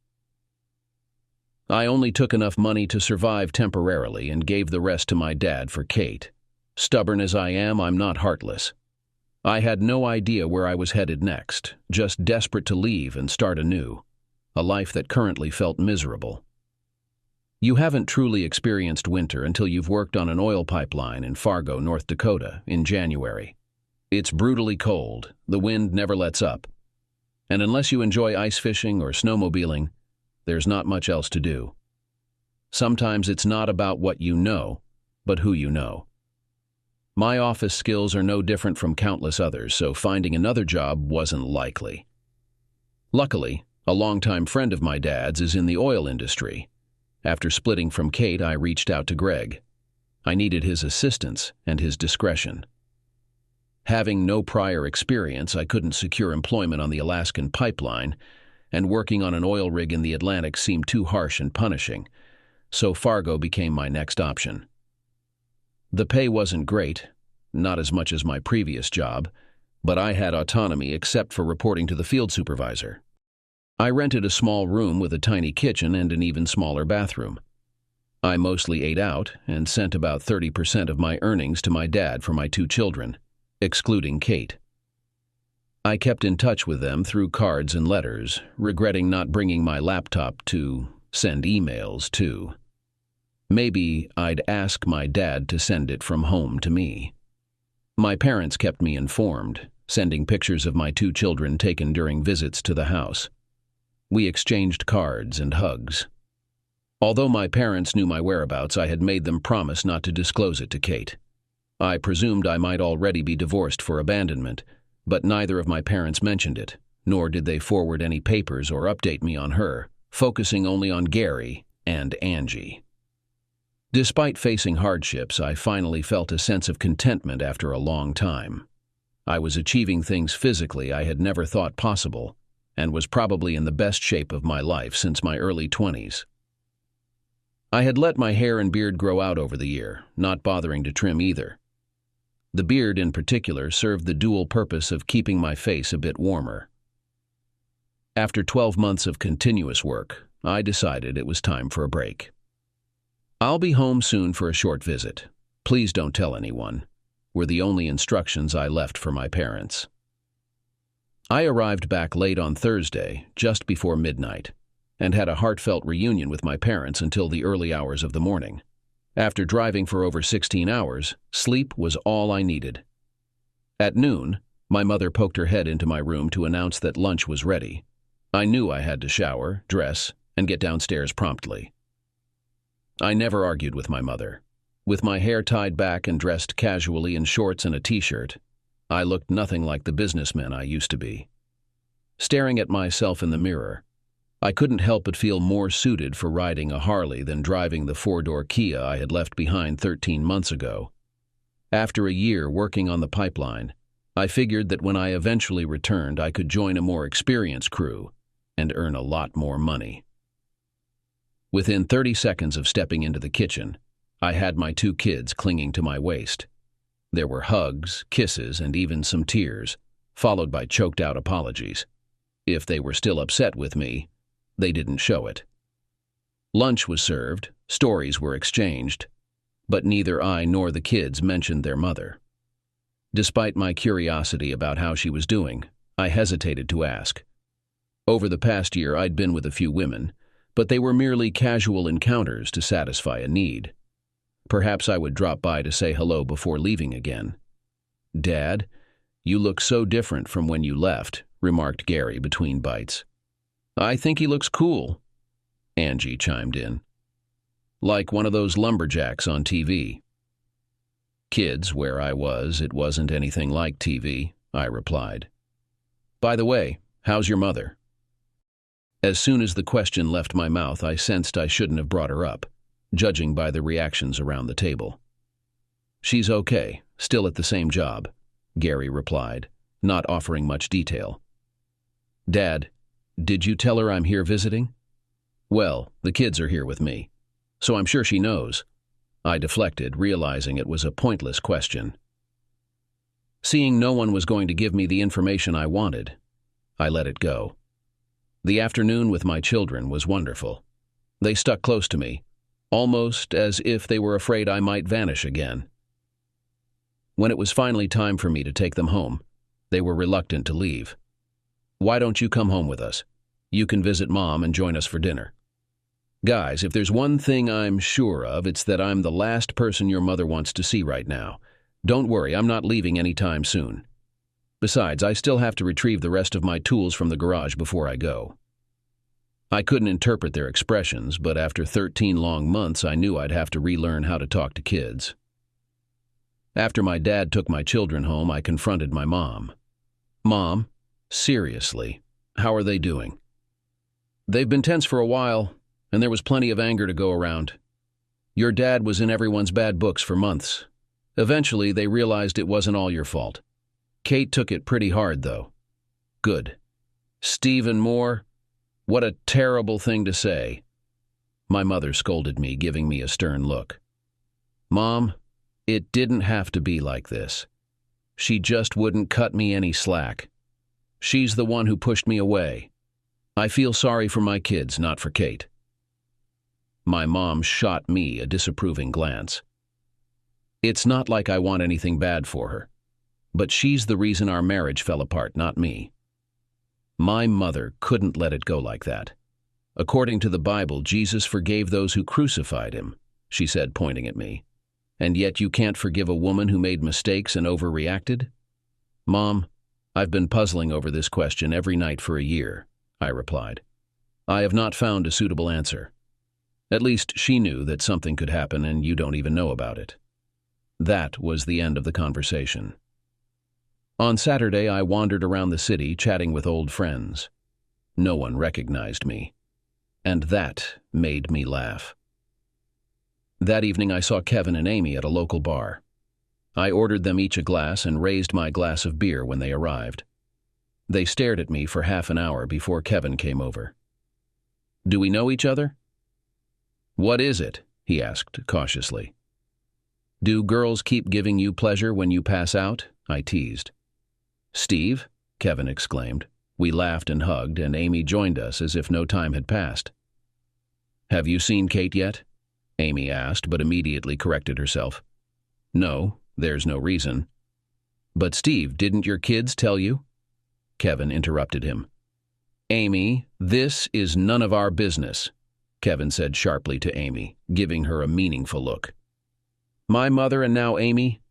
I only took enough money to survive temporarily and gave the rest to my dad for Kate. Stubborn as I am, I'm not heartless. I had no idea where I was headed next, just desperate to leave and start anew, a life that currently felt miserable. You haven't truly experienced winter until you've worked on an oil pipeline in Fargo, North Dakota, in January. It's brutally cold, the wind never lets up, and unless you enjoy ice fishing or snowmobiling, there's not much else to do. Sometimes it's not about what you know, but who you know. My office skills are no different from countless others, so finding another job wasn't likely. Luckily, a longtime friend of my dad's is in the oil industry. After splitting from Kate, I reached out to Greg. I needed his assistance and his discretion. Having no prior experience, I couldn't secure employment on the Alaskan pipeline, and working on an oil rig in the Atlantic seemed too harsh and punishing, so Fargo became my next option. The pay wasn't great, not as much as my previous job, but I had autonomy except for reporting to the field supervisor. I rented a small room with a tiny kitchen and an even smaller bathroom. I mostly ate out and sent about 30% of my earnings to my dad for my 2 children, excluding Kate. I kept in touch with them through cards and letters, regretting not bringing my laptop to send emails to. Maybe I'd ask my dad to send it from home to me. My parents kept me informed, sending pictures of my 2 children taken during visits to the house. We exchanged cards and hugs. Although my parents knew my whereabouts, I had made them promise not to disclose it to Kate. I presumed I might already be divorced for abandonment, but neither of my parents mentioned it, nor did they forward any papers or update me on her, focusing only on Gary and Angie. Despite facing hardships, I finally felt a sense of contentment after a long time. I was achieving things physically I had never thought possible, and was probably in the best shape of my life since my early 20s. I had let my hair and beard grow out over the year, not bothering to trim either. The beard in particular served the dual purpose of keeping my face a bit warmer. After 12 months of continuous work, I decided it was time for a break. "I'll be home soon for a short visit. Please don't tell anyone," were the only instructions I left for my parents. I arrived back late on Thursday, just before midnight, and had a heartfelt reunion with my parents until the early hours of the morning. After driving for over 16 hours, sleep was all I needed. At noon, My mother poked her head into my room to announce that lunch was ready. I knew I had to shower, dress, and get downstairs promptly. I never argued with my mother. With my hair tied back and dressed casually in shorts and a t-shirt, I looked nothing like the businessman I used to be. Staring at myself in the mirror, I couldn't help but feel more suited for riding a Harley than driving the four-door Kia I had left behind 13 months ago. After a year working on the pipeline, I figured that when I eventually returned, I could join a more experienced crew and earn a lot more money. Within 30 seconds of stepping into the kitchen, I had my 2 kids clinging to my waist. There were hugs, kisses, and even some tears, followed by choked-out apologies. If they were still upset with me, they didn't show it. Lunch was served, stories were exchanged, but neither I nor the kids mentioned their mother. Despite my curiosity about how she was doing, I hesitated to ask. Over the past year, I'd been with a few women, but they were merely casual encounters to satisfy a need. Perhaps I would drop by to say hello before leaving again. "Dad, you look so different from when you left," remarked Gary between bites. "I think he looks cool," Angie chimed in. "Like one of those lumberjacks on TV." "Kids, where I was, it wasn't anything like TV," I replied. "By the way, how's your mother?" As soon as the question left my mouth, I sensed I shouldn't have brought her up, judging by the reactions around the table. "She's okay, still at the same job," Gary replied, not offering much detail. "Dad, did you tell her I'm here visiting?" "Well, the kids are here with me, so I'm sure she knows." I deflected, realizing it was a pointless question. Seeing no one was going to give me the information I wanted, I let it go. The afternoon with my children was wonderful. They stuck close to me, almost as if they were afraid I might vanish again. When it was finally time for me to take them home, they were reluctant to leave. "Why don't you come home with us? You can visit Mom and join us for dinner." "Guys, if there's one thing I'm sure of, it's that I'm the last person your mother wants to see right now. Don't worry, I'm not leaving anytime soon. Besides, I still have to retrieve the rest of my tools from the garage before I go." I couldn't interpret their expressions, but after 13 long months, I knew I'd have to relearn how to talk to kids. After my dad took my children home, I confronted my mom. "Mom, seriously, how are they doing?" "They've been tense for a while, and there was plenty of anger to go around. Your dad was in everyone's bad books for months. Eventually, they realized it wasn't all your fault. Kate took it pretty hard, though." "Good. Stephen Moore, what a terrible thing to say." My mother scolded me, giving me a stern look. "Mom, it didn't have to be like this. She just wouldn't cut me any slack. She's the one who pushed me away. I feel sorry for my kids, not for Kate." My mom shot me a disapproving glance. "It's not like I want anything bad for her, but she's the reason our marriage fell apart, not me." My mother couldn't let it go like that. "According to the Bible, Jesus forgave those who crucified him," she said, pointing at me. "And yet you can't forgive a woman who made mistakes and overreacted?" "Mom, I've been puzzling over this question every night for a year," I replied. "I have not found a suitable answer. At least she knew that something could happen and you don't even know about it." That was the end of the conversation. On Saturday, I wandered around the city chatting with old friends. No one recognized me, and that made me laugh. That evening, I saw Kevin and Amy at a local bar. I ordered them each a glass and raised my glass of beer when they arrived. They stared at me for half an hour before Kevin came over. "Do we know each other?" "What is it?" he asked cautiously. "Do girls keep giving you pleasure when you pass out?" I teased. "Steve?" Kevin exclaimed. We laughed and hugged, and Amy joined us as if no time had passed. "Have you seen Kate yet?" Amy asked, but immediately corrected herself. "No, there's no reason." "But Steve, didn't your kids tell you?" Kevin interrupted him. "Amy, this is none of our business," Kevin said sharply to Amy, giving her a meaningful look. My mother and now Amy?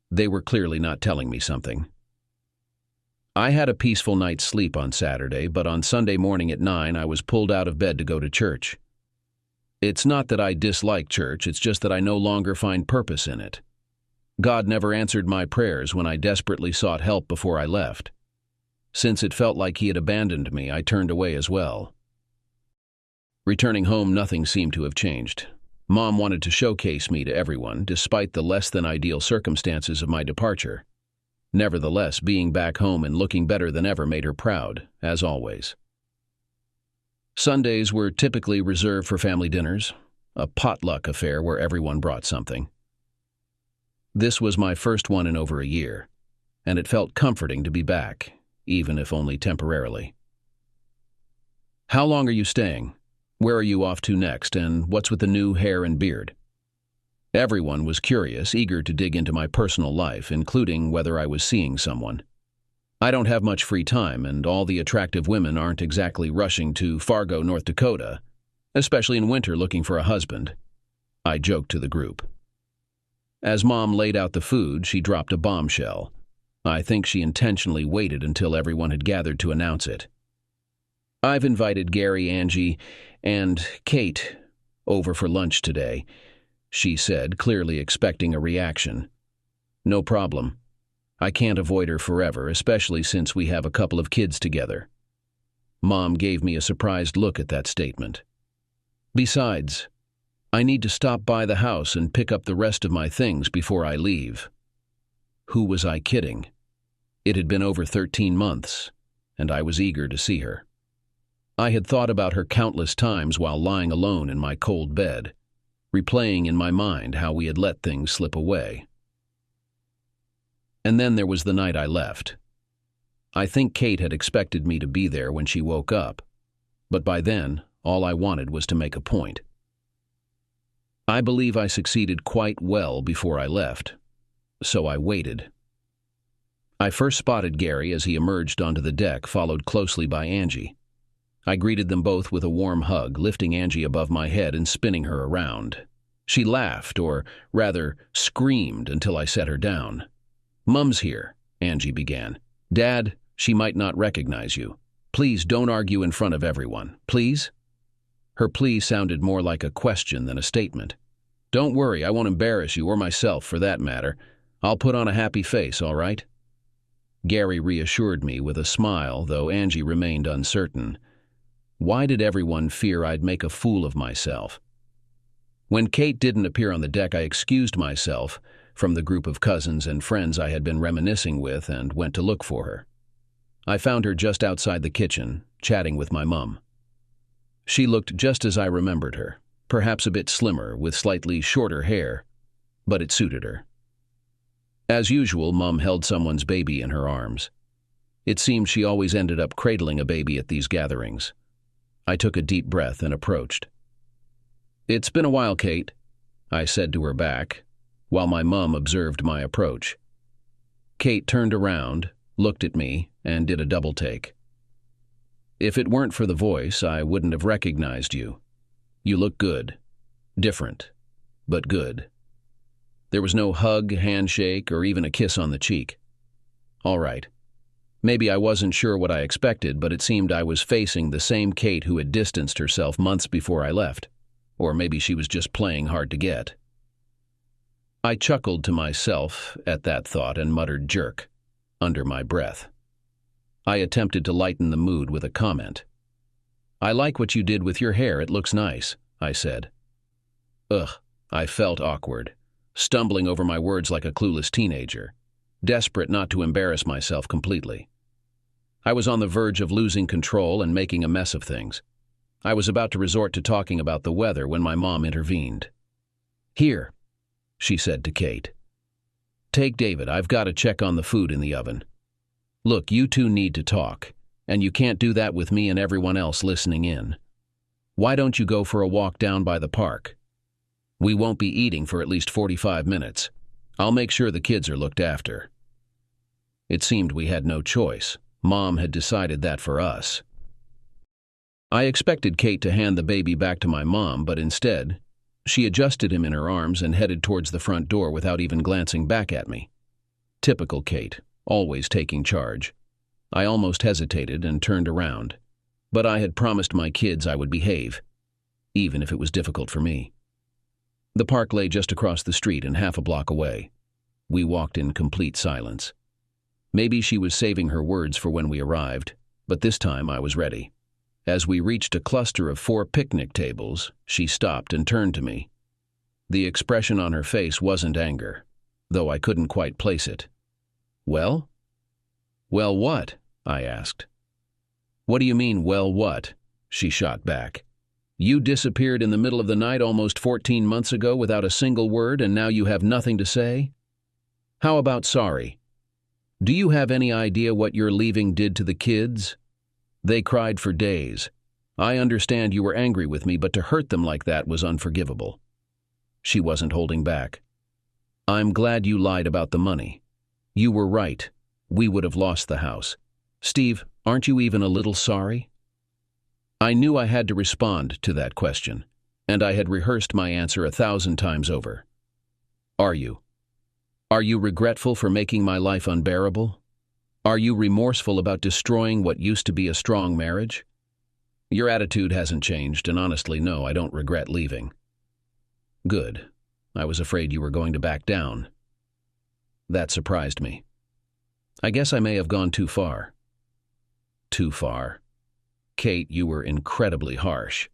They were clearly not telling me something. I had a peaceful night's sleep on Saturday, but on Sunday morning at 9 I was pulled out of bed to go to church. It's not that I dislike church, it's just that I no longer find purpose in it. God never answered my prayers when I desperately sought help before I left. Since it felt like he had abandoned me, I turned away as well. Returning home, nothing seemed to have changed. Mom wanted to showcase me to everyone, despite the less-than-ideal circumstances of my departure. Nevertheless, being back home and looking better than ever made her proud, as always. Sundays were typically reserved for family dinners, a potluck affair where everyone brought something. This was my first one in over a year, and it felt comforting to be back, even if only temporarily. "How long are you staying? Where are you off to next, and what's with the new hair and beard?" Everyone was curious, eager to dig into my personal life, including whether I was seeing someone. I don't have much free time, and all the attractive women aren't exactly rushing to Fargo, North Dakota, especially in winter looking for a husband, I joked to the group. As Mom laid out the food, she dropped a bombshell. I think she intentionally waited until everyone had gathered to announce it. "I've invited Gary, Angie, and Kate over for lunch today," she said, clearly expecting a reaction. "No problem. I can't avoid her forever, especially since we have a couple of kids together." Mom gave me a surprised look at that statement. "Besides, I need to stop by the house and pick up the rest of my things before I leave." Who was I kidding? It had been over 13 months, and I was eager to see her. I had thought about her countless times while lying alone in my cold bed, replaying in my mind how we had let things slip away. And then there was the night I left. I think Kate had expected me to be there when she woke up, but by then, all I wanted was to make a point. I believe I succeeded quite well before I left, so I waited. I first spotted Gary as he emerged onto the deck, followed closely by Angie. I greeted them both with a warm hug, lifting Angie above my head and spinning her around. She laughed, or rather screamed, until I set her down. "Mum's here," Angie began. "Dad, she might not recognize you. Please don't argue in front of everyone. Please?" Her plea sounded more like a question than a statement. "Don't worry, I won't embarrass you, or myself for that matter. I'll put on a happy face, all right?" Gary reassured me with a smile, though Angie remained uncertain. Why did everyone fear I'd make a fool of myself? When Kate didn't appear on the deck, I excused myself from the group of cousins and friends I had been reminiscing with and went to look for her. I found her just outside the kitchen, chatting with my mum. She looked just as I remembered her, perhaps a bit slimmer, with slightly shorter hair, but it suited her. As usual, Mum held someone's baby in her arms. It seemed she always ended up cradling a baby at these gatherings. I took a deep breath and approached. "It's been a while, Kate," I said to her back, while my mum observed my approach. Kate turned around, looked at me, and did a double take. "If it weren't for the voice, I wouldn't have recognized you. You look good. Different, but good." There was no hug, handshake, or even a kiss on the cheek. All right. Maybe I wasn't sure what I expected, but it seemed I was facing the same Kate who had distanced herself months before I left. Or maybe she was just playing hard to get. I chuckled to myself at that thought and muttered "jerk" under my breath. I attempted to lighten the mood with a comment. "I like what you did with your hair, it looks nice," I said. Ugh, I felt awkward, stumbling over my words like a clueless teenager, desperate not to embarrass myself completely. I was on the verge of losing control and making a mess of things. I was about to resort to talking about the weather when my mom intervened. "Here," she said to Kate. "Take David, I've got to check on the food in the oven. Look, you two need to talk, and you can't do that with me and everyone else listening in. Why don't you go for a walk down by the park? We won't be eating for at least 45 minutes. I'll make sure the kids are looked after." It seemed we had no choice. Mom had decided that for us. I expected Kate to hand the baby back to my mom, but instead, she adjusted him in her arms and headed towards the front door without even glancing back at me. Typical Kate, always taking charge. I almost hesitated and turned around. But I had promised my kids I would behave, even if it was difficult for me. The park lay just across the street and half a block away. We walked in complete silence. Maybe she was saving her words for when we arrived, but this time I was ready. As we reached a cluster of 4 picnic tables, she stopped and turned to me. The expression on her face wasn't anger, though I couldn't quite place it. "Well?" "Well, what?" I asked. "What do you mean, well, what?" she shot back. "You disappeared in the middle of the night almost 14 months ago without a single word, and now you have nothing to say? How about sorry? Do you have any idea what your leaving did to the kids? They cried for days. I understand you were angry with me, but to hurt them like that was unforgivable." She wasn't holding back. "I'm glad you lied about the money. You were right. We would have lost the house. Steve, aren't you even a little sorry?" I knew I had to respond to that question, and I had rehearsed my answer 1,000 times over. "Are you? Are you regretful for making my life unbearable? Are you remorseful about destroying what used to be a strong marriage?" "Your attitude hasn't changed, and honestly, no, I don't regret leaving." "Good. I was afraid you were going to back down." That surprised me. I guess I may have gone too far. Too far. Kate, you were incredibly harsh.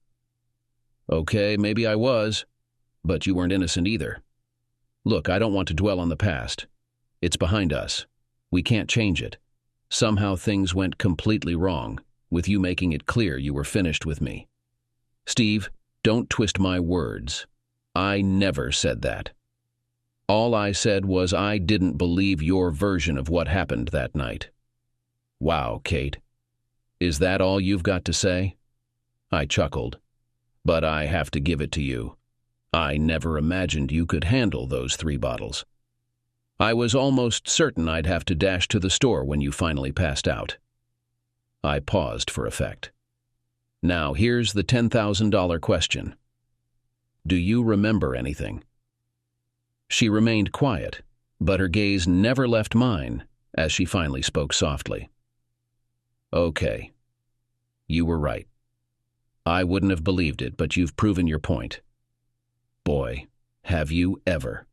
Okay, maybe I was, but you weren't innocent either. Look, I don't want to dwell on the past. It's behind us. We can't change it. Somehow things went completely wrong, with you making it clear you were finished with me. Steve, don't twist my words. I never said that. All I said was I didn't believe your version of what happened that night. Wow, Kate. Is that all you've got to say? I chuckled. But I have to give it to you. I never imagined you could handle those 3 bottles. I was almost certain I'd have to dash to the store when you finally passed out. I paused for effect. Now here's the $10,000 question. Do you remember anything? She remained quiet, but her gaze never left mine as she finally spoke softly. Okay. You were right. I wouldn't have believed it, but you've proven your point. Boy, have you ever.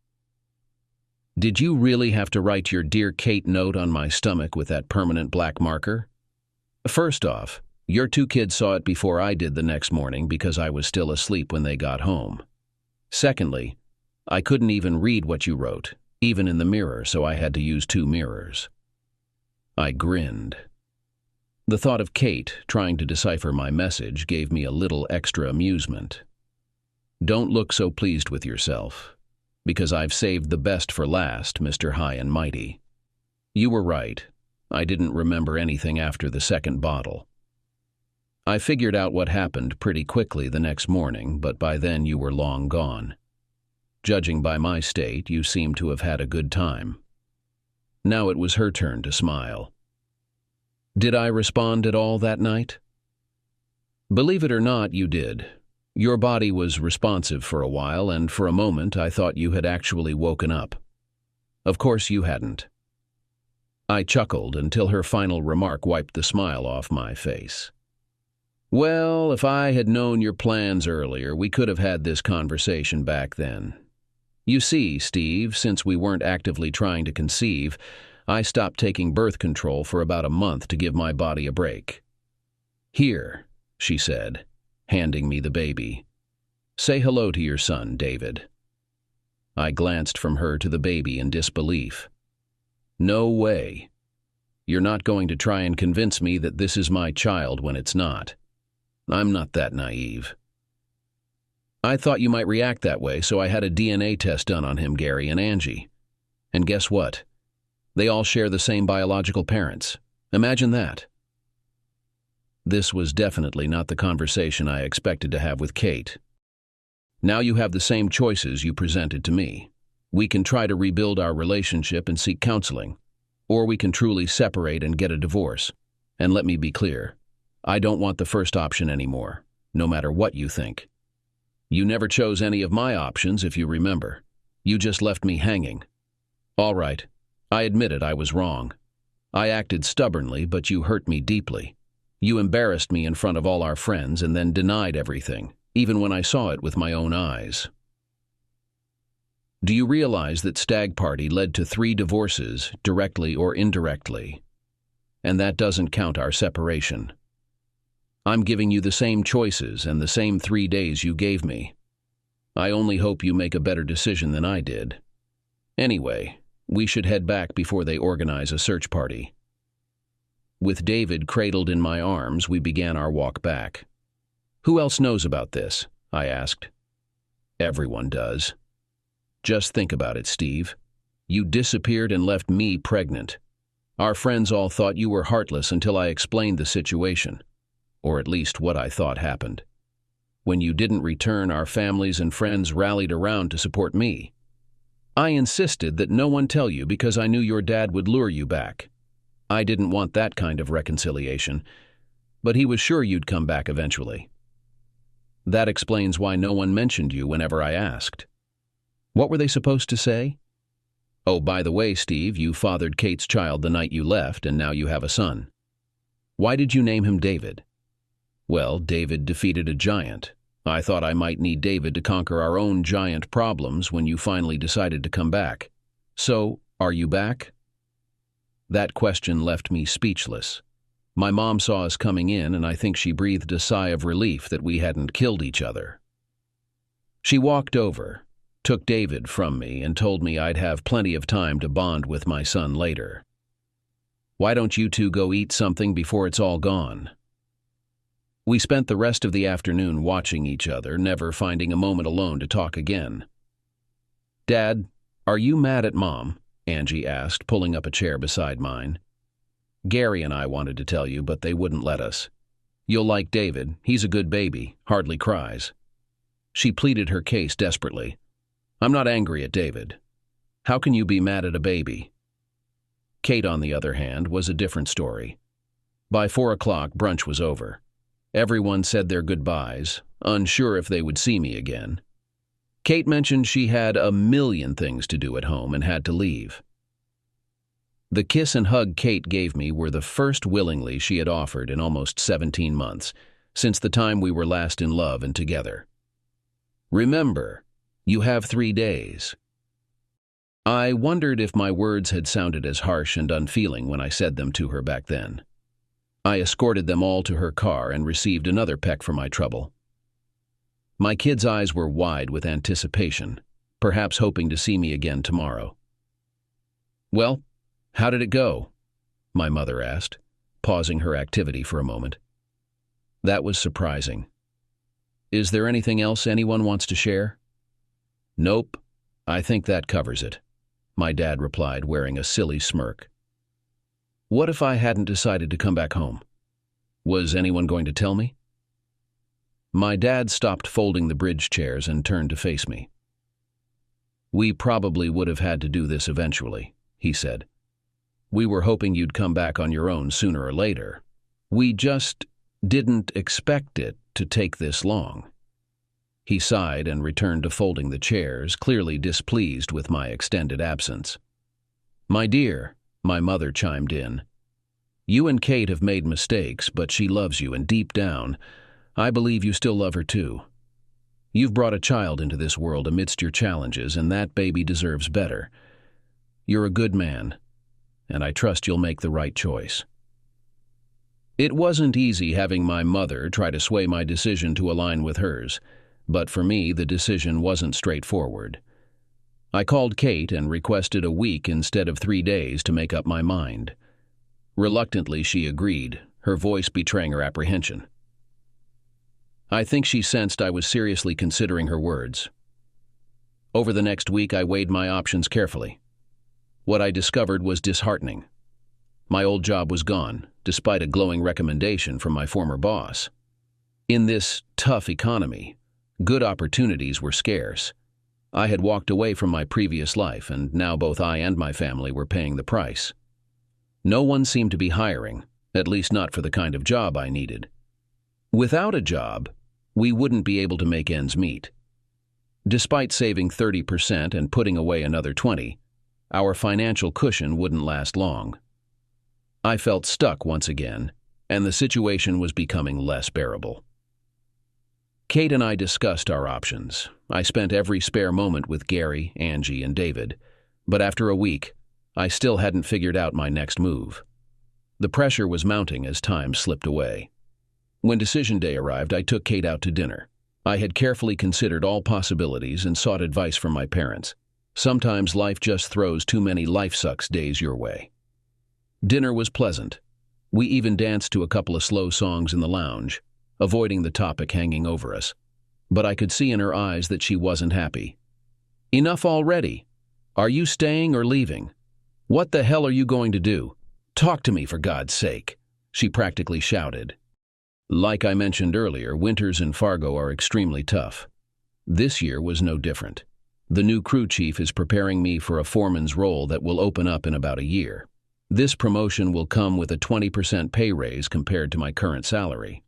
Did you really have to write your Dear Kate note on my stomach with that permanent black marker? First off, your 2 kids saw it before I did the next morning because I was still asleep when they got home. Secondly, I couldn't even read what you wrote, even in the mirror, so I had to use 2 mirrors. I grinned. The thought of Kate trying to decipher my message gave me a little extra amusement. Don't look so pleased with yourself, because I've saved the best for last, Mr. High and Mighty. You were right. I didn't remember anything after the 2nd bottle. I figured out what happened pretty quickly the next morning, but by then you were long gone. Judging by my state, you seemed to have had a good time. Now it was her turn to smile. Did I respond at all that night? Believe it or not, you did. Your body was responsive for a while, and for a moment I thought you had actually woken up. Of course you hadn't. I chuckled until her final remark wiped the smile off my face. Well, if I had known your plans earlier, we could have had this conversation back then. You see, Steve, since we weren't actively trying to conceive, I stopped taking birth control for about a month to give my body a break. Here, she said, handing me the baby. Say hello to your son, David. I glanced from her to the baby in disbelief. No way. You're not going to try and convince me that this is my child when it's not. I'm not that naive. I thought you might react that way, so I had a DNA test done on him, Gary and Angie. And guess what? They all share the same biological parents. Imagine that. This was definitely not the conversation I expected to have with Kate. Now you have the same choices you presented to me. We can try to rebuild our relationship and seek counseling, or we can truly separate and get a divorce. And let me be clear, I don't want the first option anymore, no matter what you think. You never chose any of my options, if you remember. You just left me hanging. All right, I admit it, I was wrong. I acted stubbornly, but you hurt me deeply. You embarrassed me in front of all our friends and then denied everything, even when I saw it with my own eyes. Do you realize that Stag Party led to 3 divorces, directly or indirectly? And that doesn't count our separation. I'm giving you the same choices and the same 3 days you gave me. I only hope you make a better decision than I did. Anyway, we should head back before they organize a search party. With David cradled in my arms, we began our walk back. Who else knows about this? I asked. Everyone does. Just think about it, Steve. You disappeared and left me pregnant. Our friends all thought you were heartless until I explained the situation, or at least what I thought happened. When you didn't return, our families and friends rallied around to support me. I insisted that no one tell you because I knew your dad would lure you back. I didn't want that kind of reconciliation, but he was sure you'd come back eventually. That explains why no one mentioned you whenever I asked. What were they supposed to say? Oh, by the way, Steve, you fathered Kate's child the night you left, and now you have a son. Why did you name him David? Well, David defeated a giant. I thought I might need David to conquer our own giant problems when you finally decided to come back. So, are you back? That question left me speechless. My mom saw us coming in, and I think she breathed a sigh of relief that we hadn't killed each other. She walked over, took David from me, and told me I'd have plenty of time to bond with my son later. Why don't you two go eat something before it's all gone? We spent the rest of the afternoon watching each other, never finding a moment alone to talk again. Dad, are you mad at Mom? Angie asked, pulling up a chair beside mine. Gary and I wanted to tell you, but they wouldn't let us. You'll like David. He's a good baby, hardly cries. She pleaded her case desperately. I'm not angry at David. How can you be mad at a baby? Kate, on the other hand, was a different story. By 4 o'clock, brunch was over. Everyone said their goodbyes, unsure if they would see me again. Kate mentioned she had a million things to do at home and had to leave. The kiss and hug Kate gave me were the first willingly she had offered in almost 17 months, since the time we were last in love and together. Remember, you have 3 days. I wondered if my words had sounded as harsh and unfeeling when I said them to her back then. I escorted them all to her car and received another peck for my trouble. My kids' eyes were wide with anticipation, perhaps hoping to see me again tomorrow. Well, how did it go? My mother asked, pausing her activity for a moment. That was surprising. Is there anything else anyone wants to share? Nope, I think that covers it, my dad replied, wearing a silly smirk. What if I hadn't decided to come back home? Was anyone going to tell me? My dad stopped folding the bridge chairs and turned to face me. We probably would have had to do this eventually, he said. We were hoping you'd come back on your own sooner or later. We just didn't expect it to take this long. He sighed and returned to folding the chairs, clearly displeased with my extended absence. My dear, my mother chimed in. You and Kate have made mistakes, but she loves you, and deep down, I believe you still love her too. You've brought a child into this world amidst your challenges, and that baby deserves better. You're a good man, and I trust you'll make the right choice. It wasn't easy having my mother try to sway my decision to align with hers, but for me the decision wasn't straightforward. I called Kate and requested a week instead of 3 days to make up my mind. Reluctantly, she agreed, her voice betraying her apprehension. I think she sensed I was seriously considering her words. Over the next week, I weighed my options carefully. What I discovered was disheartening. My old job was gone, despite a glowing recommendation from my former boss. In this tough economy, good opportunities were scarce. I had walked away from my previous life, and now both I and my family were paying the price. No one seemed to be hiring, at least not for the kind of job I needed. Without a job, we wouldn't be able to make ends meet. Despite saving 30% and putting away another 20%, our financial cushion wouldn't last long. I felt stuck once again, and the situation was becoming less bearable. Kate and I discussed our options. I spent every spare moment with Gary, Angie, and David, but after a week, I still hadn't figured out my next move. The pressure was mounting as time slipped away. When decision day arrived, I took Kate out to dinner. I had carefully considered all possibilities and sought advice from my parents. Sometimes life just throws too many life sucks days your way. Dinner was pleasant. We even danced to a couple of slow songs in the lounge, avoiding the topic hanging over us. But I could see in her eyes that she wasn't happy. "Enough already. Are you staying or leaving? What the hell are you going to do? Talk to me, for God's sake," she practically shouted. Like I mentioned earlier, winters in Fargo are extremely tough. This year was no different. The new crew chief is preparing me for a foreman's role that will open up in about a year. This promotion will come with a 20% pay raise compared to my current salary.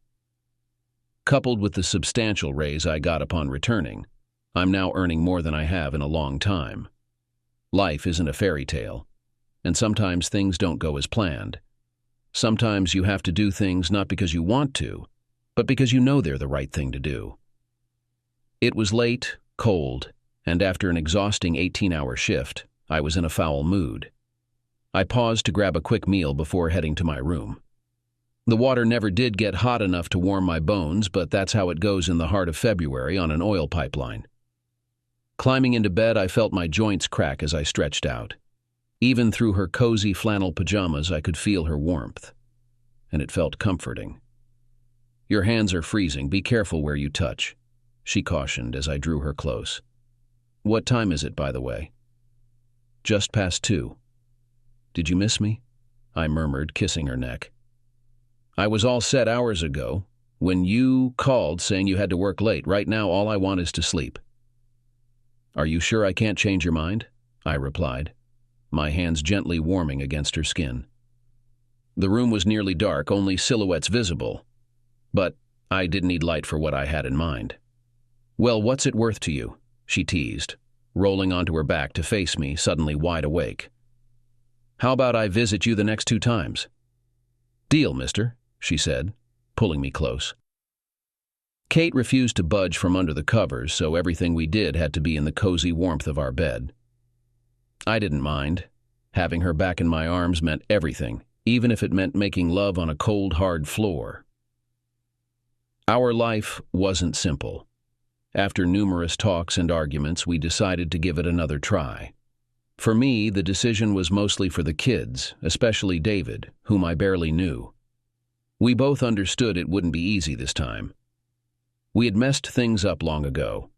Coupled with the substantial raise I got upon returning, I'm now earning more than I have in a long time. Life isn't a fairy tale, and sometimes things don't go as planned. Sometimes you have to do things not because you want to, but because you know they're the right thing to do. It was late, cold, and after an exhausting 18-hour shift, I was in a foul mood. I paused to grab a quick meal before heading to my room. The water never did get hot enough to warm my bones, but that's how it goes in the heart of February on an oil pipeline. Climbing into bed, I felt my joints crack as I stretched out. Even through her cozy flannel pajamas, I could feel her warmth, and it felt comforting. "Your hands are freezing. Be careful where you touch," she cautioned as I drew her close. "What time is it, by the way?" "Just past 2. "Did you miss me?" I murmured, kissing her neck. "I was all set hours ago, when you called saying you had to work late. Right now, all I want is to sleep." "Are you sure I can't change your mind?" I replied, my hands gently warming against her skin. The room was nearly dark, only silhouettes visible, but I didn't need light for what I had in mind. "Well, what's it worth to you?" she teased, rolling onto her back to face me, suddenly wide awake. "How about I visit you the next 2 times?" "Deal, mister," she said, pulling me close. Kate refused to budge from under the covers, so everything we did had to be in the cozy warmth of our bed. I didn't mind. Having her back in my arms meant everything, even if it meant making love on a cold, hard floor. Our life wasn't simple. After numerous talks and arguments, we decided to give it another try. For me, the decision was mostly for the kids, especially David, whom I barely knew. We both understood it wouldn't be easy this time. We had messed things up long ago.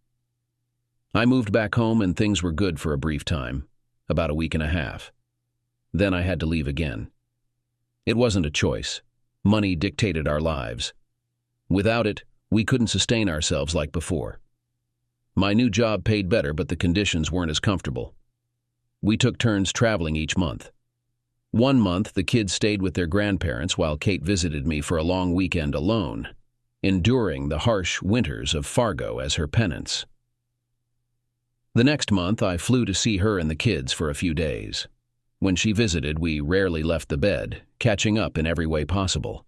I moved back home and things were good for a brief time, about a week and a half. Then I had to leave again. It wasn't a choice. Money dictated our lives. Without it, we couldn't sustain ourselves like before. My new job paid better, but the conditions weren't as comfortable. We took turns traveling each month. One month, the kids stayed with their grandparents while Kate visited me for a long weekend alone, enduring the harsh winters of Fargo as her penance. The next month, I flew to see her and the kids for a few days. When she visited, we rarely left the bed, catching up in every way possible.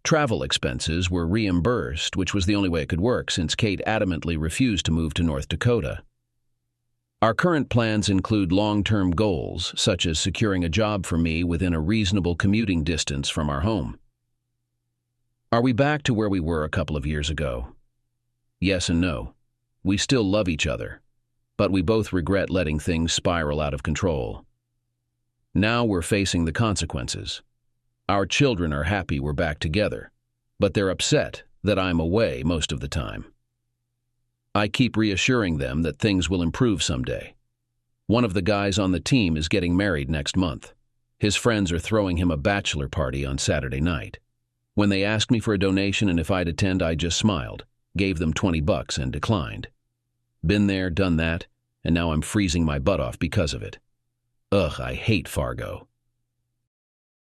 Travel expenses were reimbursed, which was the only way it could work since Kate adamantly refused to move to North Dakota. Our current plans include long-term goals, such as securing a job for me within a reasonable commuting distance from our home. Are we back to where we were a couple of years ago? Yes and no. We still love each other, but we both regret letting things spiral out of control. Now we're facing the consequences. Our children are happy we're back together, but they're upset that I'm away most of the time. I keep reassuring them that things will improve someday. One of the guys on the team is getting married next month. His friends are throwing him a bachelor party on Saturday night. When they asked me for a donation and if I'd attend, I just smiled, gave them $20 and declined. Been there, done that, and now I'm freezing my butt off because of it. Ugh, I hate Fargo.